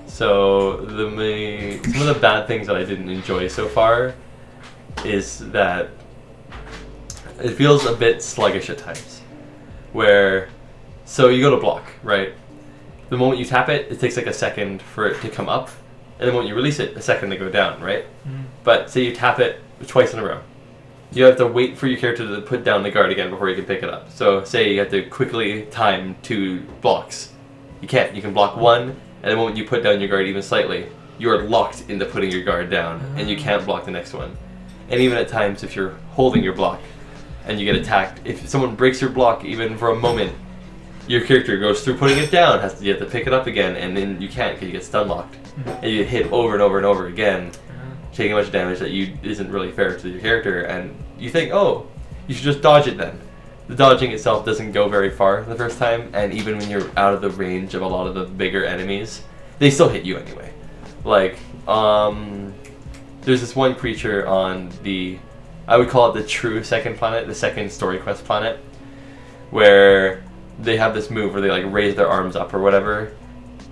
[SPEAKER 1] So some of the bad things that I didn't enjoy so far is that it feels a bit sluggish at times. So you go to block, right? The moment you tap it, it takes like a second for it to come up, and the moment you release it, a second to go down, right? But say you tap it twice in a row. You have to wait for your character to put down the guard again before you can pick it up. So say you have to quickly time 2 blocks. You can't. You can block one, and the moment you put down your guard even slightly, you are locked into putting your guard down, and you can't block the next one. And even at times, if you're holding your block and you get attacked, if someone breaks your block even for a moment, your character goes through putting it down, you have to pick it up again, and then you can't because you get stun locked. And you get hit over and over and over again, taking much damage that isn't really fair to your character, and you think, oh, you should just dodge it then. The dodging itself doesn't go very far the first time, and even when you're out of the range of a lot of the bigger enemies, they still hit you anyway. Like, there's this one creature on I would call it the true second planet, the second story quest planet, where they have this move where they like raise their arms up or whatever,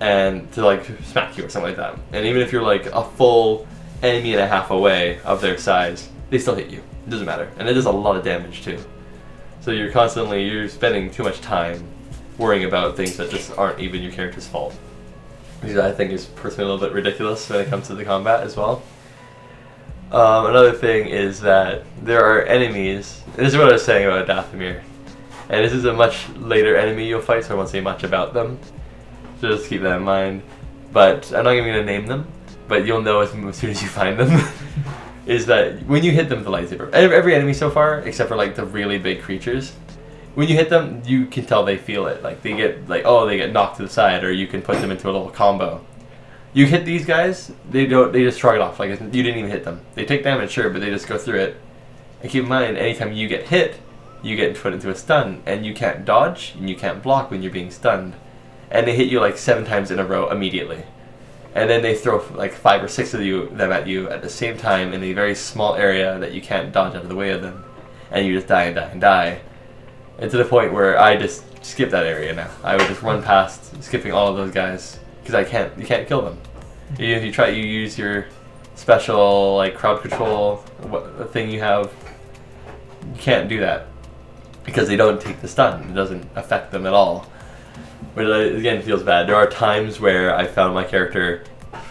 [SPEAKER 1] and to like smack you or something like that. And even if you're like a full enemy and a half away of their size, they still hit you. It doesn't matter, and it does a lot of damage too. So you're spending too much time worrying about things that just aren't even your character's fault. Which I think is personally a little bit ridiculous when it comes to the combat as well. Another thing is that there are enemies, and this is what I was saying about Dathomir, and this is a much later enemy you'll fight, so I won't say much about them. So just keep that in mind. But I'm not even going to name them, but you'll know as soon as you find them. Is that when you hit them with the lightsaber, every enemy so far, except for like the really big creatures, when you hit them, you can tell they feel it. Like they get knocked to the side, or you can put them into a little combo. You hit these guys, they just shrug it off, like you didn't even hit them. They take damage, sure, but they just go through it. And keep in mind, anytime you get hit, you get put into a stun, and you can't dodge, and you can't block when you're being stunned. And they hit you like 7 times in a row immediately. And then they throw like 5 or 6 of them at you at the same time in a very small area that you can't dodge out of the way of them. And you just die and die and die. And to the point where I just skip that area now. I would just run past, skipping all of those guys, because you can't kill them. Even if you use your special like crowd control thing you have, you can't do that. Because they don't take the stun. It doesn't affect them at all. But again, it feels bad. There are times where I found my character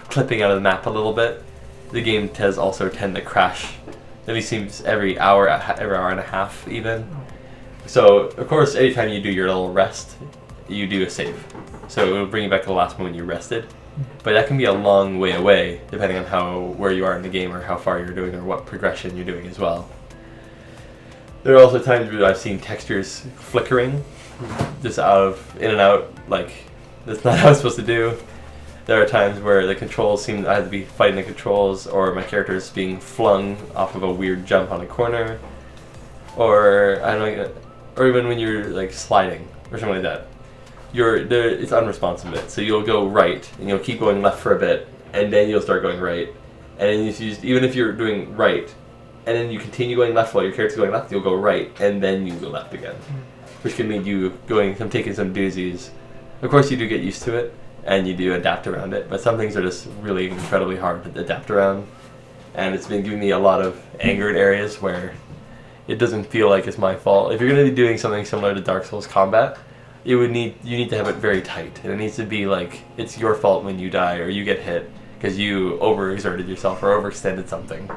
[SPEAKER 1] clipping out of the map a little bit. The game does also tend to crash. At least seems every hour and a half even. So, of course, anytime you do your little rest, you do a save. So it will bring you back to the last moment you rested. But that can be a long way away, depending on where you are in the game or how far you're doing or what progression you're doing as well. There are also times where I've seen textures flickering, just in and out, like that's not how it's supposed to do. There are times where the controls seem I have to be fighting the controls, or my character is being flung off of a weird jump on a corner, or I don't know, or even when you're like sliding or something like that. It's unresponsive bit, so you'll go right and you'll keep going left for a bit, and then you'll start going right, and then even if you're doing right, and then you continue going left while your character's going left, you'll go right, and then you go left again, which can mean you taking some doozies. Of course, you do get used to it, and you do adapt around it, but some things are just really incredibly hard to adapt around, and it's been giving me a lot of anger in areas where it doesn't feel like it's my fault. If you're going to be doing something similar to Dark Souls combat, you need to have it very tight, and it needs to be like it's your fault when you die or you get hit because you overexerted yourself or overextended something.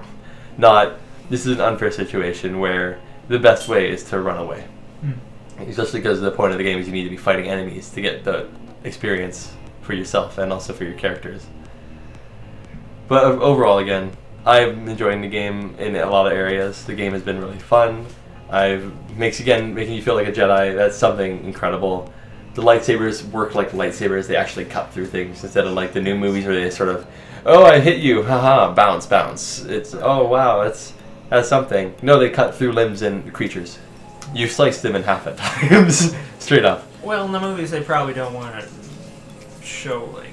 [SPEAKER 1] Not, this is an unfair situation where the best way is to run away. Especially because the point of the game is you need to be fighting enemies to get the experience for yourself and also for your characters. But overall, again, I'm enjoying the game in a lot of areas. The game has been really fun. Making you feel like a Jedi. That's something incredible. The lightsabers work like lightsabers. They actually cut through things instead of like the new movies where they sort of, oh, I hit you, haha, bounce, bounce. It's, oh wow, that's something. No, they cut through limbs and creatures. You sliced them in half at times, straight up.
[SPEAKER 2] Well, in the movies, they probably don't want to show like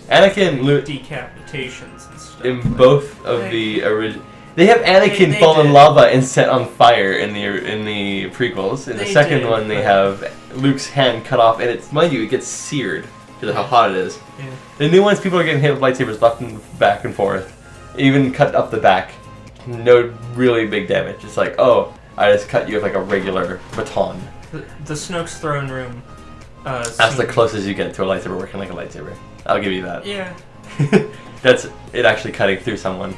[SPEAKER 2] decapitations and stuff.
[SPEAKER 1] In both of the original. They have Anakin fall in lava and set on fire in the prequels. In the second one, they have Luke's hand cut off, and mind you, it gets seared because of how hot it is.
[SPEAKER 2] Yeah.
[SPEAKER 1] The new ones, people are getting hit with lightsabers left and back and forth, even cut up the back. No really big damage. It's like, oh, I just cut you with like a regular baton.
[SPEAKER 2] The Snoke's throne room.
[SPEAKER 1] That's the closest you get to a lightsaber working like a lightsaber. I'll give you that.
[SPEAKER 2] Yeah.
[SPEAKER 1] That's it actually cutting through someone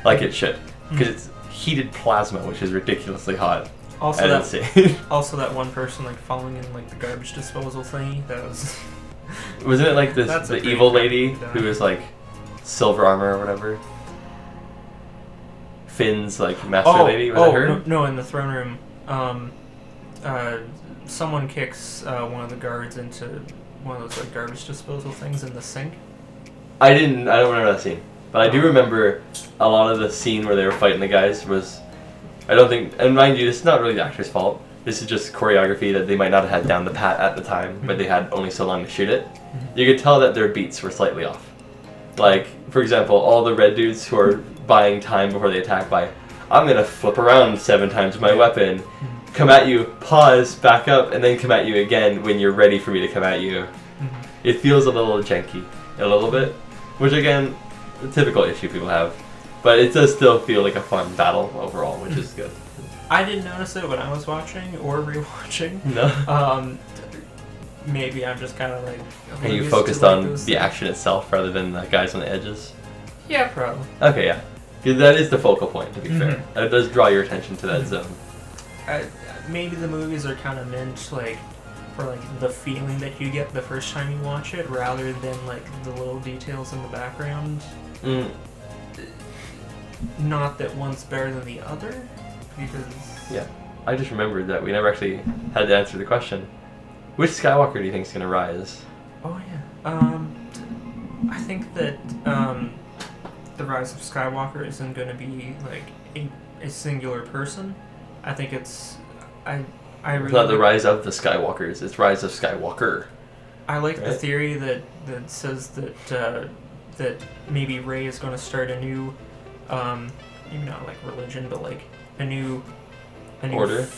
[SPEAKER 1] like it should. Because it's heated plasma, which is ridiculously hot.
[SPEAKER 2] Also that one person like falling in like the garbage disposal thingy. That was.
[SPEAKER 1] Wasn't it like the evil lady who was like silver armor or whatever? Finn's like master lady. Was that her?
[SPEAKER 2] No, in the throne room, someone kicks one of the guards into one of those like garbage disposal things in the sink.
[SPEAKER 1] I don't remember that scene. But I do remember a lot of the scene where they were fighting the guys was, I don't think, and mind you, this is not really the actor's fault. This is just choreography that they might not have had down the pat at the time, but they had only so long to shoot it. You could tell that their beats were slightly off. Like, for example, all the red dudes who are buying time before they attack by, I'm going to flip around 7 times with my weapon, come at you, pause, back up, and then come at you again when you're ready for me to come at you. It feels a little janky, a little bit, which again, a typical issue people have, but it does still feel like a fun battle overall, which is good.
[SPEAKER 2] I didn't notice it when I was watching or rewatching.
[SPEAKER 1] No.
[SPEAKER 2] Maybe I'm just kind of like.
[SPEAKER 1] Are you focused on the action itself rather than the guys on the edges?
[SPEAKER 2] Yeah, probably.
[SPEAKER 1] Okay, yeah. Because that is the focal point, to be fair. It does draw your attention to that zone.
[SPEAKER 2] Maybe the movies are kind of meant like for like the feeling that you get the first time you watch it, rather than like the little details in the background. Not that one's better than the other, because...
[SPEAKER 1] Yeah, I just remembered that we never actually had to answer the question. Which Skywalker do you think is going to rise?
[SPEAKER 2] Oh yeah, I think that the Rise of Skywalker isn't going to be like a singular person. I think it's... I really
[SPEAKER 1] it's not the Rise of the Skywalkers, it's Rise of Skywalker.
[SPEAKER 2] I like the theory that says that that maybe Rey is going to start a new, maybe not like religion, but like a new
[SPEAKER 1] order.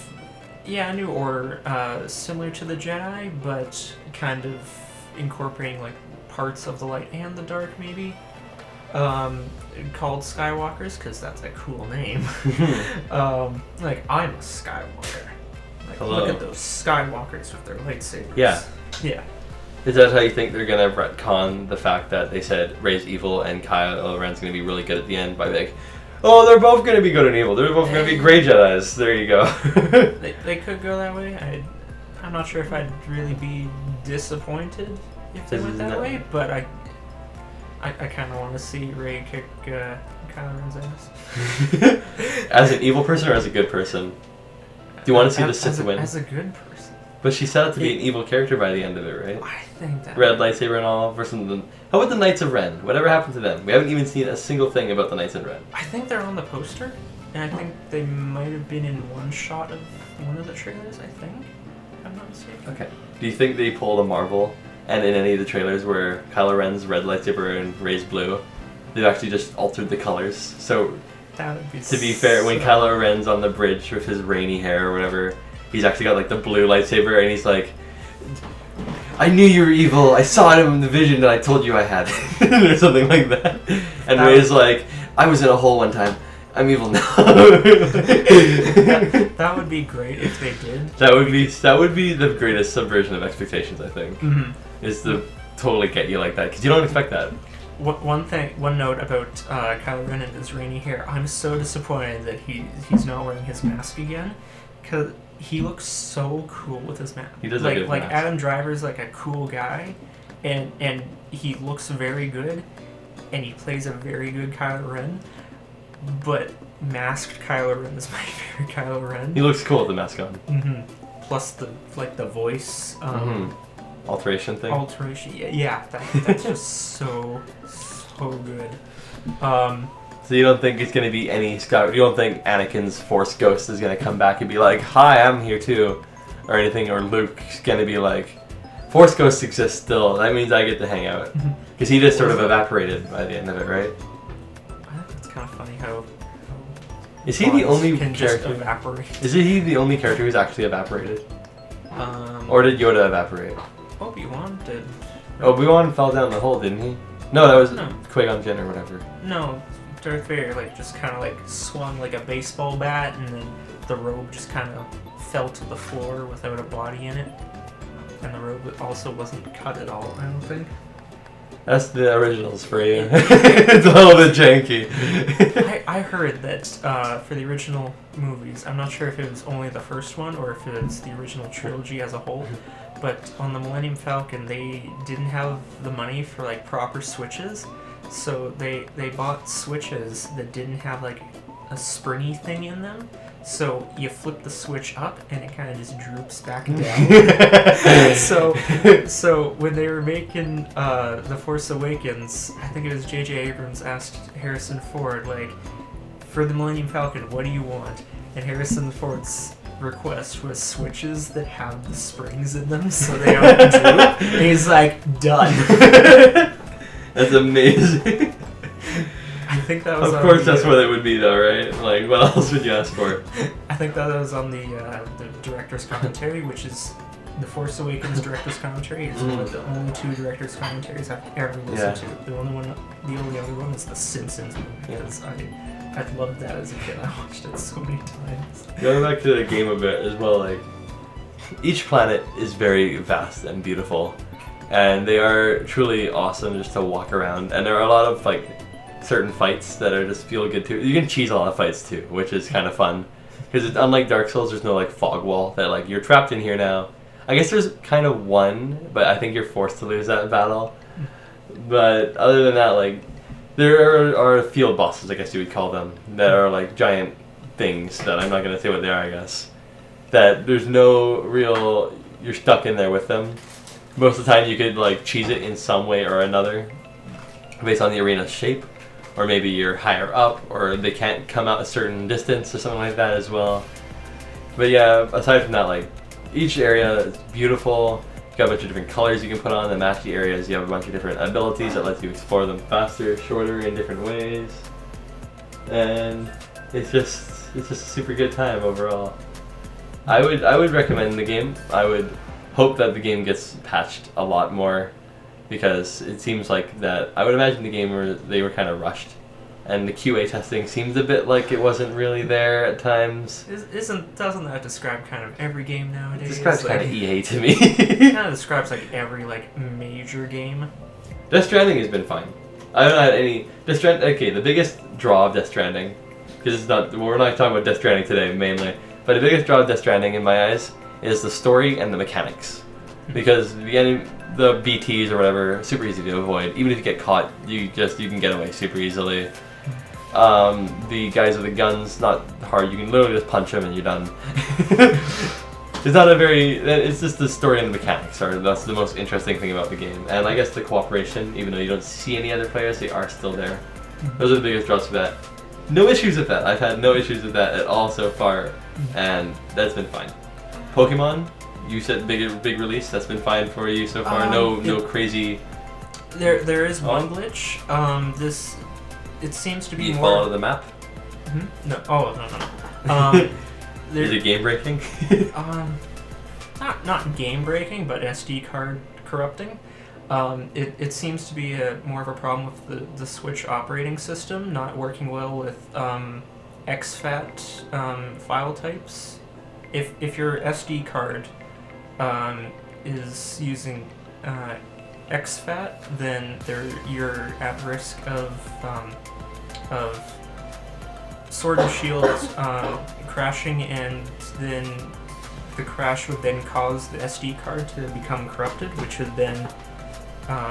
[SPEAKER 2] A new order, similar to the Jedi, but kind of incorporating like parts of the light and the dark, maybe. Called Skywalkers, because that's a cool name. Like, I'm a Skywalker. Like, look at those Skywalkers with their lightsabers.
[SPEAKER 1] Yeah.
[SPEAKER 2] Yeah.
[SPEAKER 1] Is that how you think they're going to retcon the fact that they said Rey's evil and Kylo Ren's going to be really good at the end by like, oh, they're both going to be good and evil. They're both going to be Grey Jedis. There you go.
[SPEAKER 2] They could go that way. I'm not sure if I'd really be disappointed if they went that way, but I kind of want to see Rey kick Kylo Ren's ass.
[SPEAKER 1] As an evil person or as a good person? Do you want to see the Sith win?
[SPEAKER 2] As a good person.
[SPEAKER 1] But she set out to be an evil character by the end of it, right?
[SPEAKER 2] I think that...
[SPEAKER 1] Red lightsaber and all versus the... How about the Knights of Ren? Whatever happened to them? We haven't even seen a single thing about the Knights of Ren.
[SPEAKER 2] I think they're on the poster, and I think they might have been in one shot of one of the trailers, I think. If I'm not mistaken.
[SPEAKER 1] Okay. Do you think they pulled a Marvel, and in any of the trailers where Kylo Ren's red lightsaber and Rey's blue, they've actually just altered the colors? So,
[SPEAKER 2] that would be
[SPEAKER 1] to be fair, when Kylo Ren's on the bridge with his rainy hair or whatever, he's actually got like the blue lightsaber, and he's like, I knew you were evil, I saw it in the vision and I told you I had it, or something like that. And Rey's like, I was in a hole one time, I'm evil now.
[SPEAKER 2] that would be great if they did.
[SPEAKER 1] That would be the greatest subversion of expectations, I think.
[SPEAKER 2] Mm-hmm.
[SPEAKER 1] Is to totally get you like that, because you don't expect that.
[SPEAKER 2] One note about Kylo Ren and his rainy hair. I'm so disappointed that he's not wearing his mask again, because he looks so cool with his mask.
[SPEAKER 1] He does
[SPEAKER 2] like
[SPEAKER 1] look good.
[SPEAKER 2] Like Adam Driver's like a cool guy, and he looks very good, and he plays a very good Kylo Ren. But masked Kylo Ren is my favorite Kylo Ren.
[SPEAKER 1] He looks cool with the mask on.
[SPEAKER 2] Mm-hmm. Plus the voice.
[SPEAKER 1] Alteration thing.
[SPEAKER 2] Yeah, that's just so good.
[SPEAKER 1] So you don't think it's gonna be any Scott? You don't think Anakin's Force Ghost is gonna come back and be like, "Hi, I'm here too," or anything? Or Luke's gonna be like, "Force Ghosts exist still. That means I get to hang out," because he just sort of evaporated by the end of it, right?
[SPEAKER 2] I think it's kind of funny how.
[SPEAKER 1] Is he the only
[SPEAKER 2] can
[SPEAKER 1] character?
[SPEAKER 2] Just evaporate.
[SPEAKER 1] Is he the only character who's actually evaporated? Or did Yoda evaporate?
[SPEAKER 2] Obi-Wan did.
[SPEAKER 1] Obi-Wan fell down the hole, didn't he? No, that was
[SPEAKER 2] No.
[SPEAKER 1] Qui-Gon Jinn or whatever.
[SPEAKER 2] No, Darth Vader just kind of swung like a baseball bat, and then the robe just kind of fell to the floor without a body in it. And the robe also wasn't cut at all, I don't think.
[SPEAKER 1] That's the originals for you. It's a little bit janky.
[SPEAKER 2] I heard that for the original movies, I'm not sure if it was only the first one or if it was the original trilogy as a whole, but on the Millennium Falcon they didn't have the money for proper switches, so they bought switches that didn't have a springy thing in them. So you flip the switch up and it kind of just droops back down. so when they were making The Force Awakens, I think it was J.J. Abrams asked Harrison Ford, for the Millennium Falcon, what do you want? And Harrison Ford's request was switches that have the springs in them so they don't droop. And he's like, done.
[SPEAKER 1] That's amazing.
[SPEAKER 2] I think that was.
[SPEAKER 1] Of course, that's what it would be, though, right? What else would you ask for?
[SPEAKER 2] I think that was on the director's commentary, which is the Force Awakens director's commentary. Is one of the only two director's commentaries I've ever listened to. The only other one is the Simpsons movie, because I loved that as a kid. I watched it so many times.
[SPEAKER 1] Going back to the game a bit as well, each planet is very vast and beautiful, and they are truly awesome just to walk around. And there are a lot of certain fights that are just feel good too. You can cheese a lot of fights too, which is kind of fun, because unlike Dark Souls, there's no fog wall that you're trapped in here now. I guess there's kind of one, but I think you're forced to lose that battle. But other than that, there are field bosses, I guess you would call them, that are giant things that I'm not gonna say what they are. I guess that there's no real. You're stuck in there with them. Most of the time, you could cheese it in some way or another, based on the arena's shape. Or maybe you're higher up, or they can't come out a certain distance, or something like that as well. But yeah, aside from that, each area is beautiful. You got a bunch of different colors you can put on that match the areas. You have a bunch of different abilities that lets you explore them faster, shorter, in different ways. And it's just a super good time overall. I would recommend the game. I would hope that the game gets patched a lot more, because it seems that I would imagine the game they were kind of rushed, and the QA testing seems a bit like it wasn't really there at times.
[SPEAKER 2] Doesn't that describe kind of every game nowadays?
[SPEAKER 1] It describes kind of EA to me.
[SPEAKER 2] It kind of describes every major game.
[SPEAKER 1] Death Stranding has been fine. I haven't had any Death Stranding. Okay, the biggest draw of Death Stranding, because we're not talking about Death Stranding today mainly, but the biggest draw of Death Stranding in my eyes is the story and the mechanics, because the BTs or whatever, super easy to avoid. Even if you get caught, you can get away super easily. The guys with the guns, not hard. You can literally just punch them and you're done. It's not a very. It's just the story and the mechanics that's the most interesting thing about the game. And I guess the cooperation, even though you don't see any other players, they are still there. Those are the biggest draws for that. No issues with that. I've had no issues with that at all so far, and that's been fine. Pokemon, you said big release. That's been fine for you so far. No crazy.
[SPEAKER 2] There is one glitch. It seems to be
[SPEAKER 1] you
[SPEAKER 2] more.
[SPEAKER 1] fall out of the map.
[SPEAKER 2] Mm-hmm. No. Oh no.
[SPEAKER 1] Is it game breaking?
[SPEAKER 2] Not game breaking, but SD card corrupting. It seems to be more of a problem with the Switch operating system not working well with exFAT file types. If your SD card is using exFAT, then you're at risk of Sword and Shield crashing, and then the crash would then cause the SD card to become corrupted, which would then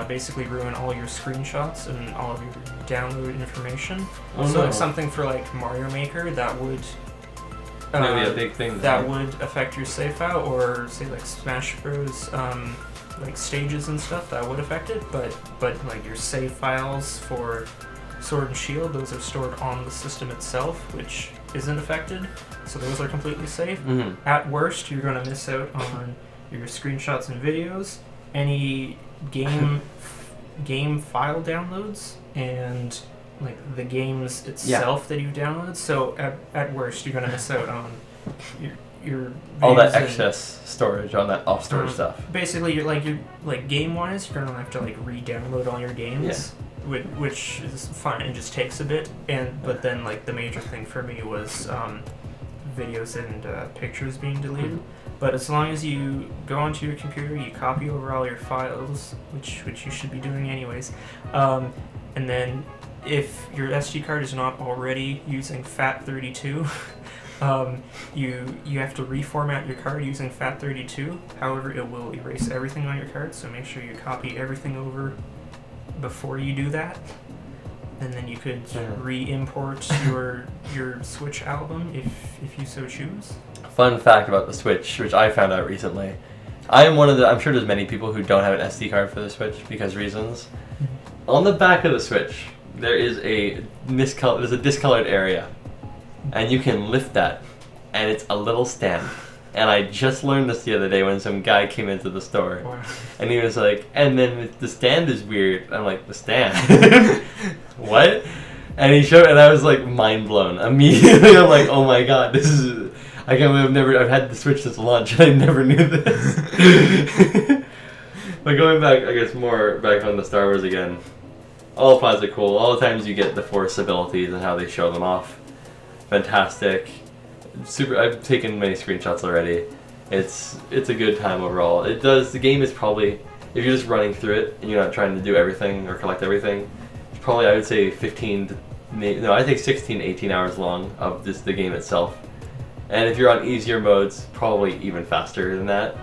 [SPEAKER 2] basically ruin all your screenshots and all of your download information. Like something for like Mario Maker that would
[SPEAKER 1] be a big thing
[SPEAKER 2] that would affect your save file, or say like Smash Bros. Like stages and stuff that would affect it, but like your save files for Sword and Shield, those are stored on the system itself, which isn't affected, so those are completely safe.
[SPEAKER 1] Mm-hmm.
[SPEAKER 2] At worst, you're going to miss out on your screenshots and videos, any game file downloads, and like the games itself that you've downloaded. So at worst, you're going to miss out on your
[SPEAKER 1] all that excess storage on that off storage stuff.
[SPEAKER 2] Basically, you're game wise, you're gonna have to like re-download all your games, which is fine. It just takes a bit, but then like the major thing for me was videos and pictures being deleted.
[SPEAKER 1] Mm-hmm.
[SPEAKER 2] But as long as you go onto your computer, you copy over all your files, which you should be doing anyways, and then if your SD card is not already using FAT32. You have to reformat your card using FAT32. However, it will erase everything on your card, so make sure you copy everything over before you do that. And then you could re-import your Switch album if you so choose.
[SPEAKER 1] Fun fact about the Switch, which I found out recently. I'm sure there's many people who don't have an SD card for the Switch because reasons. On the back of the Switch, there is there's a discolored area. And you can lift that, and it's a little stand. And I just learned this the other day when some guy came into the store.
[SPEAKER 2] Wow.
[SPEAKER 1] And he was like, and then the stand is weird. I'm like, the stand? What? And he showed, and I was like mind blown. Immediately, I'm like, oh my god, this is, I can't believe I've had the Switch since launch, and I never knew this. But going back, I guess back on the Star Wars again, all the pods are cool. All the times you get the Force abilities and how they show them off. Fantastic, super. I've taken many screenshots already. It's a good time overall. The game is probably, if you're just running through it and you're not trying to do everything or collect everything, it's probably, I would say 16, 18 hours long of the game itself. And if you're on easier modes, probably even faster than that.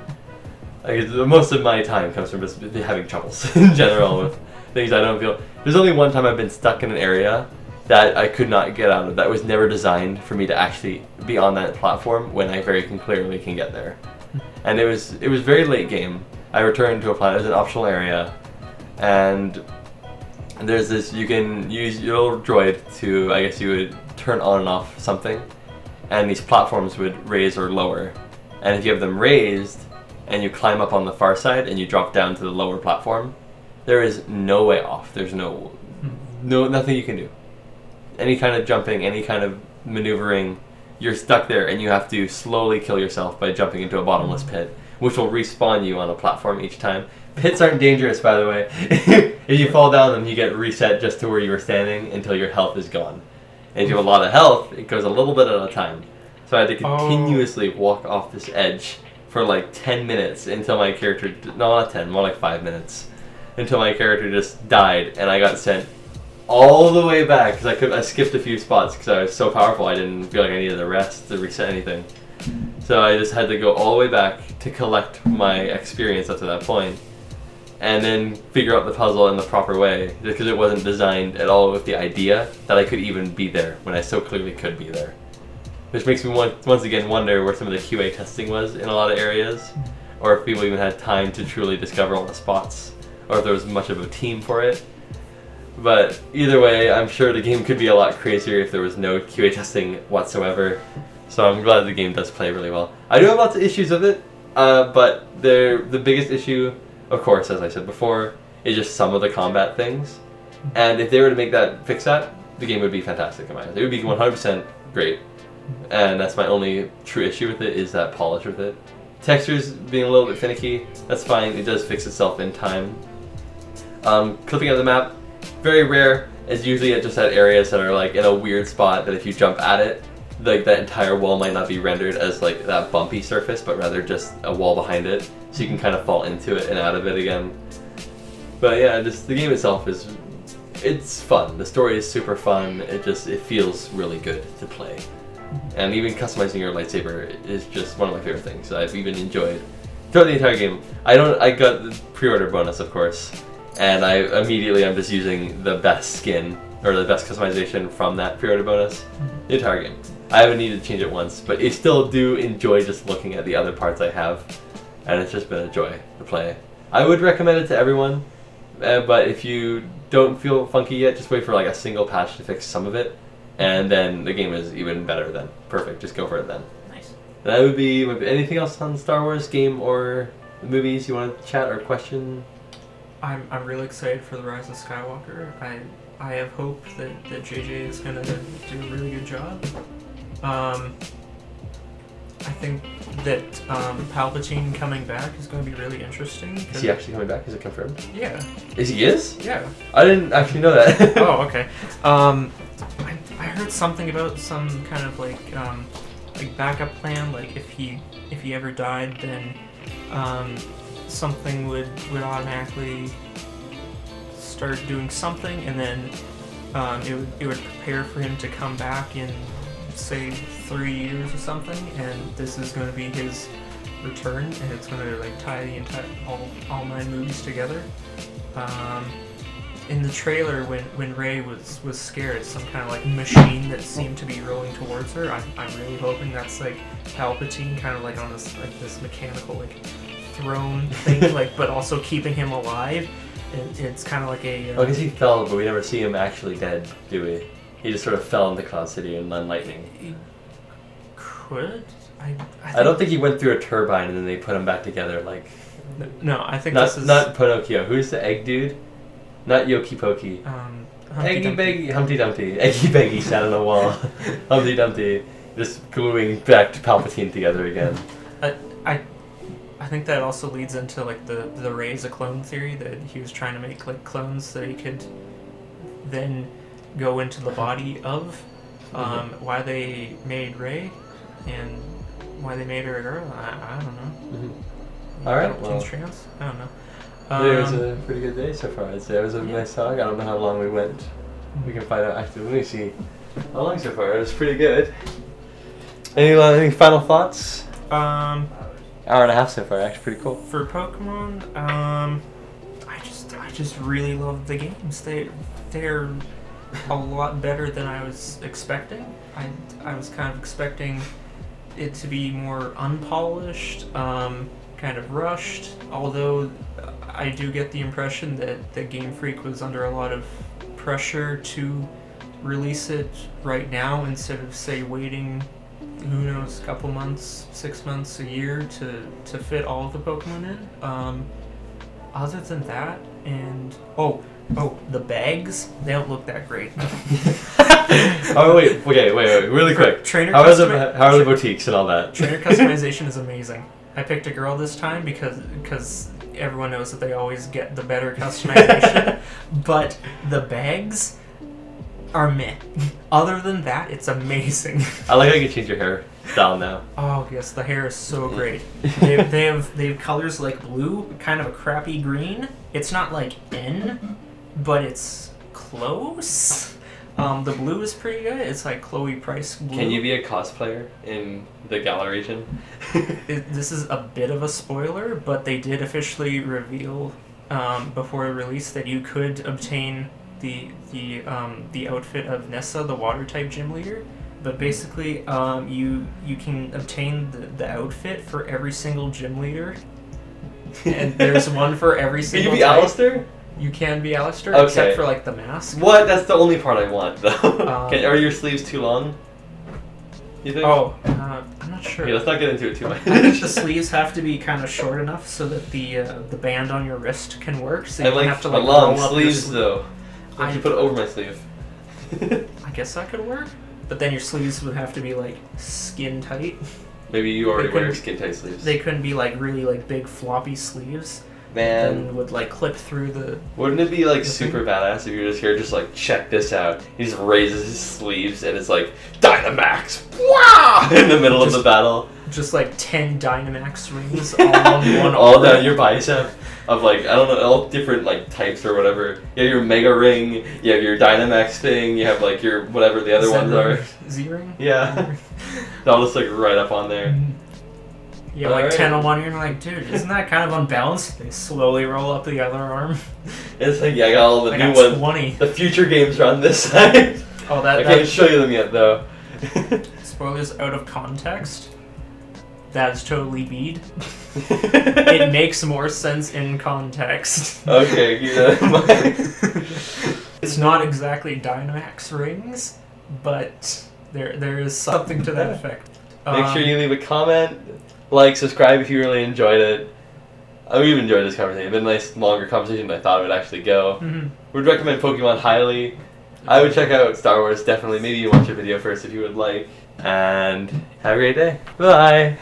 [SPEAKER 1] Like, most of my time comes from just having troubles in general with things I don't feel. There's only one time I've been stuck in an area that I could not get out of. That was never designed for me to actually be on that platform when I very clearly can get there. And it was very late game. I returned to a planet. It was an optional area, and there's this. You can use your little droid to. I guess you would turn on and off something, and these platforms would raise or lower. And if you have them raised, and you climb up on the far side and you drop down to the lower platform, there is no way off. There's nothing you can do. Any kind of jumping, any kind of maneuvering, you're stuck there, and you have to slowly kill yourself by jumping into a bottomless pit, which will respawn you on a platform each time. Pits aren't dangerous, by the way. If you fall down them, you get reset just to where you were standing until your health is gone. And if you have a lot of health, it goes a little bit at a time. So I had to continuously walk off this edge for like 10 minutes until my character, no, not 10, more like 5 minutes, until my character just died, and I got sent all the way back, because I skipped a few spots because I was so powerful I didn't feel like I needed a rest to reset anything. So I just had to go all the way back to collect my experience up to that point. and then figure out the puzzle in the proper way, just because it wasn't designed at all with the idea that I could even be there when I so clearly could be there. Which makes me once again wonder where some of the QA testing was in a lot of areas, or if people even had time to truly discover all the spots, or if there was much of a team for it. But either way, I'm sure the game could be a lot crazier if there was no QA testing whatsoever. So I'm glad the game does play really well. I do have lots of issues with it, but the biggest issue, of course, as I said before, is just some of the combat things. And if they were to fix that, the game would be fantastic in my eyes. It would be 100% great. And that's my only true issue with it, is that polish with it. Textures being a little bit finicky, that's fine. It does fix itself in time. Clipping of the map, very rare. It's usually just at areas that are like in a weird spot that if you jump at it, like that entire wall might not be rendered as like that bumpy surface, but rather just a wall behind it, so you can kind of fall into it and out of it again. But yeah, just the game itself it's fun. The story is super fun. It feels really good to play. And even customizing your lightsaber is just one of my favorite things I've even enjoyed throughout the entire game. I got the pre-order bonus, of course, and I'm just using the best skin, or the best customization from that pre-order bonus the entire game. I haven't needed to change it once, but I still do enjoy just looking at the other parts I have, and it's just been a joy to play. I would recommend it to everyone, but if you don't feel funky yet, just wait for like a single patch to fix some of it, and then the game is even better then. Perfect, just go for it then.
[SPEAKER 2] Nice.
[SPEAKER 1] That would be anything else on Star Wars game or movies you want to chat or question?
[SPEAKER 2] I'm really excited for The Rise of Skywalker. I have hope that JJ is going to do a really good job. I think that Palpatine coming back is going to be really interesting.
[SPEAKER 1] Is he actually coming back? Is it confirmed?
[SPEAKER 2] Yeah.
[SPEAKER 1] He is?
[SPEAKER 2] Yeah.
[SPEAKER 1] I didn't actually know that.
[SPEAKER 2] Oh, okay. I heard something about some kind of like backup plan. Like if he ever died, then something would automatically start doing something, and then it would prepare for him to come back in, say, 3 years or something, and this is going to be his return, and it's going to like tie the entire all 9 movies together. In the trailer, when Rey was scared, it's some kind of like machine that seemed to be rolling towards her. I'm really hoping that's like Palpatine, kind of like on this mechanical like throne thing, like, but also keeping him alive. It's kind of like a.
[SPEAKER 1] I guess he fell, but we never see him actually dead, do we? He just sort of fell into Cloud City and then lightning.
[SPEAKER 2] He could.
[SPEAKER 1] I don't think he went through a turbine and then they put him back together like.
[SPEAKER 2] No, I think
[SPEAKER 1] this is not Pinocchio. Who's the egg dude? Not Yoki Pokey. Eggy Beggy, Humpty Dumpty. Eggy Beggy sat on the wall. Humpty Dumpty just gluing back to Palpatine together again.
[SPEAKER 2] I think that also leads into like the Rey's a clone theory, that he was trying to make like clones so he could then go into the body of. Why they made Rey and why they made her a girl, I don't know.
[SPEAKER 1] All right, well,
[SPEAKER 2] trans? I don't know.
[SPEAKER 1] It was a pretty good day so far, I'd say. It was a nice talk. I don't know how long we went. We can find out. Actually, let me see how long so far. It was pretty good. Any final thoughts? Hour and a half so far. Actually, pretty cool.
[SPEAKER 2] For Pokemon, I just really love the games. They're a lot better than I was expecting. I was kind of expecting it to be more unpolished, kind of rushed, although I do get the impression that Game Freak was under a lot of pressure to release it right now instead of, say, waiting, who knows, a couple months, 6 months, a year to fit all of the Pokemon in. Other than that, and the bags, they don't look that great.
[SPEAKER 1] Oh wait, really quick. How are the boutiques and all that?
[SPEAKER 2] Trainer customization is amazing. I picked a girl this time because everyone knows that they always get the better customization. But the bags are meh. Other than that, it's amazing.
[SPEAKER 1] I like how you can change your hair style now.
[SPEAKER 2] Oh yes, the hair is so great. They have colors like blue, kind of a crappy green. It's not like N, but it's close. The blue is pretty good. It's like Chloe Price blue.
[SPEAKER 1] Can you be a cosplayer in the Gala region?
[SPEAKER 2] This is a bit of a spoiler, but they did officially reveal before release that you could obtain the outfit of Nessa, the water type gym leader. But basically, you can obtain the outfit for every single gym leader, and there's one for every
[SPEAKER 1] Can
[SPEAKER 2] single.
[SPEAKER 1] you be
[SPEAKER 2] type.
[SPEAKER 1] Alistair?
[SPEAKER 2] You can be Alistair,
[SPEAKER 1] Okay.
[SPEAKER 2] except for like the mask.
[SPEAKER 1] What? That's the only part I want, though. Are your sleeves too long? You think?
[SPEAKER 2] Oh, I'm not sure.
[SPEAKER 1] Okay, let's not get into it too much.
[SPEAKER 2] I think the sleeves have to be kind of short enough so that the band on your wrist can work. So you
[SPEAKER 1] I
[SPEAKER 2] don't
[SPEAKER 1] like
[SPEAKER 2] have to
[SPEAKER 1] my
[SPEAKER 2] like
[SPEAKER 1] long
[SPEAKER 2] roll up your
[SPEAKER 1] sleeves,
[SPEAKER 2] sleeve.
[SPEAKER 1] though. Why don't you put it over my sleeve?
[SPEAKER 2] I guess that could work. But then your sleeves would have to be like skin tight.
[SPEAKER 1] Maybe you already
[SPEAKER 2] They
[SPEAKER 1] wear
[SPEAKER 2] couldn't-
[SPEAKER 1] skin tight sleeves.
[SPEAKER 2] They couldn't be like really like big floppy sleeves.
[SPEAKER 1] Man,
[SPEAKER 2] And would like clip through the.
[SPEAKER 1] wouldn't it be like
[SPEAKER 2] the
[SPEAKER 1] super badass if you were just here, just like, check this out? He just raises his sleeves and it's like, Dynamax! Wow! In the middle of the battle.
[SPEAKER 2] Just like 10 Dynamax rings all on one
[SPEAKER 1] All
[SPEAKER 2] arm.
[SPEAKER 1] down your bicep. Of like, I don't know, all different like types or whatever. You have your Mega Ring, you have your Dynamax thing, you have like your whatever the other ones are.
[SPEAKER 2] Z-ring?
[SPEAKER 1] Yeah. They're all just like right up on there.
[SPEAKER 2] Yeah, like
[SPEAKER 1] Alright.
[SPEAKER 2] 10 on one ear, and you're like, dude, isn't that kind of unbalanced? They slowly roll up the other arm.
[SPEAKER 1] It's like, yeah, I got all the
[SPEAKER 2] I
[SPEAKER 1] new
[SPEAKER 2] got
[SPEAKER 1] ones.
[SPEAKER 2] 20.
[SPEAKER 1] The future games are on this side.
[SPEAKER 2] Oh,
[SPEAKER 1] I can't
[SPEAKER 2] that
[SPEAKER 1] show you them yet, though.
[SPEAKER 2] spoilers out of context. That is totally bead. It makes more sense in context.
[SPEAKER 1] Okay, keep that in mind.
[SPEAKER 2] It's not exactly Dynamax rings, but there is something to that effect.
[SPEAKER 1] Make sure you leave a comment, like, subscribe if you really enjoyed it. We've enjoyed this conversation. It's been a nice, longer conversation than I thought it would actually go.
[SPEAKER 2] Mhm.
[SPEAKER 1] Would recommend Pokemon highly. I would check out Star Wars, definitely. Maybe you watch a video first if you would like. And have a great day. Bye!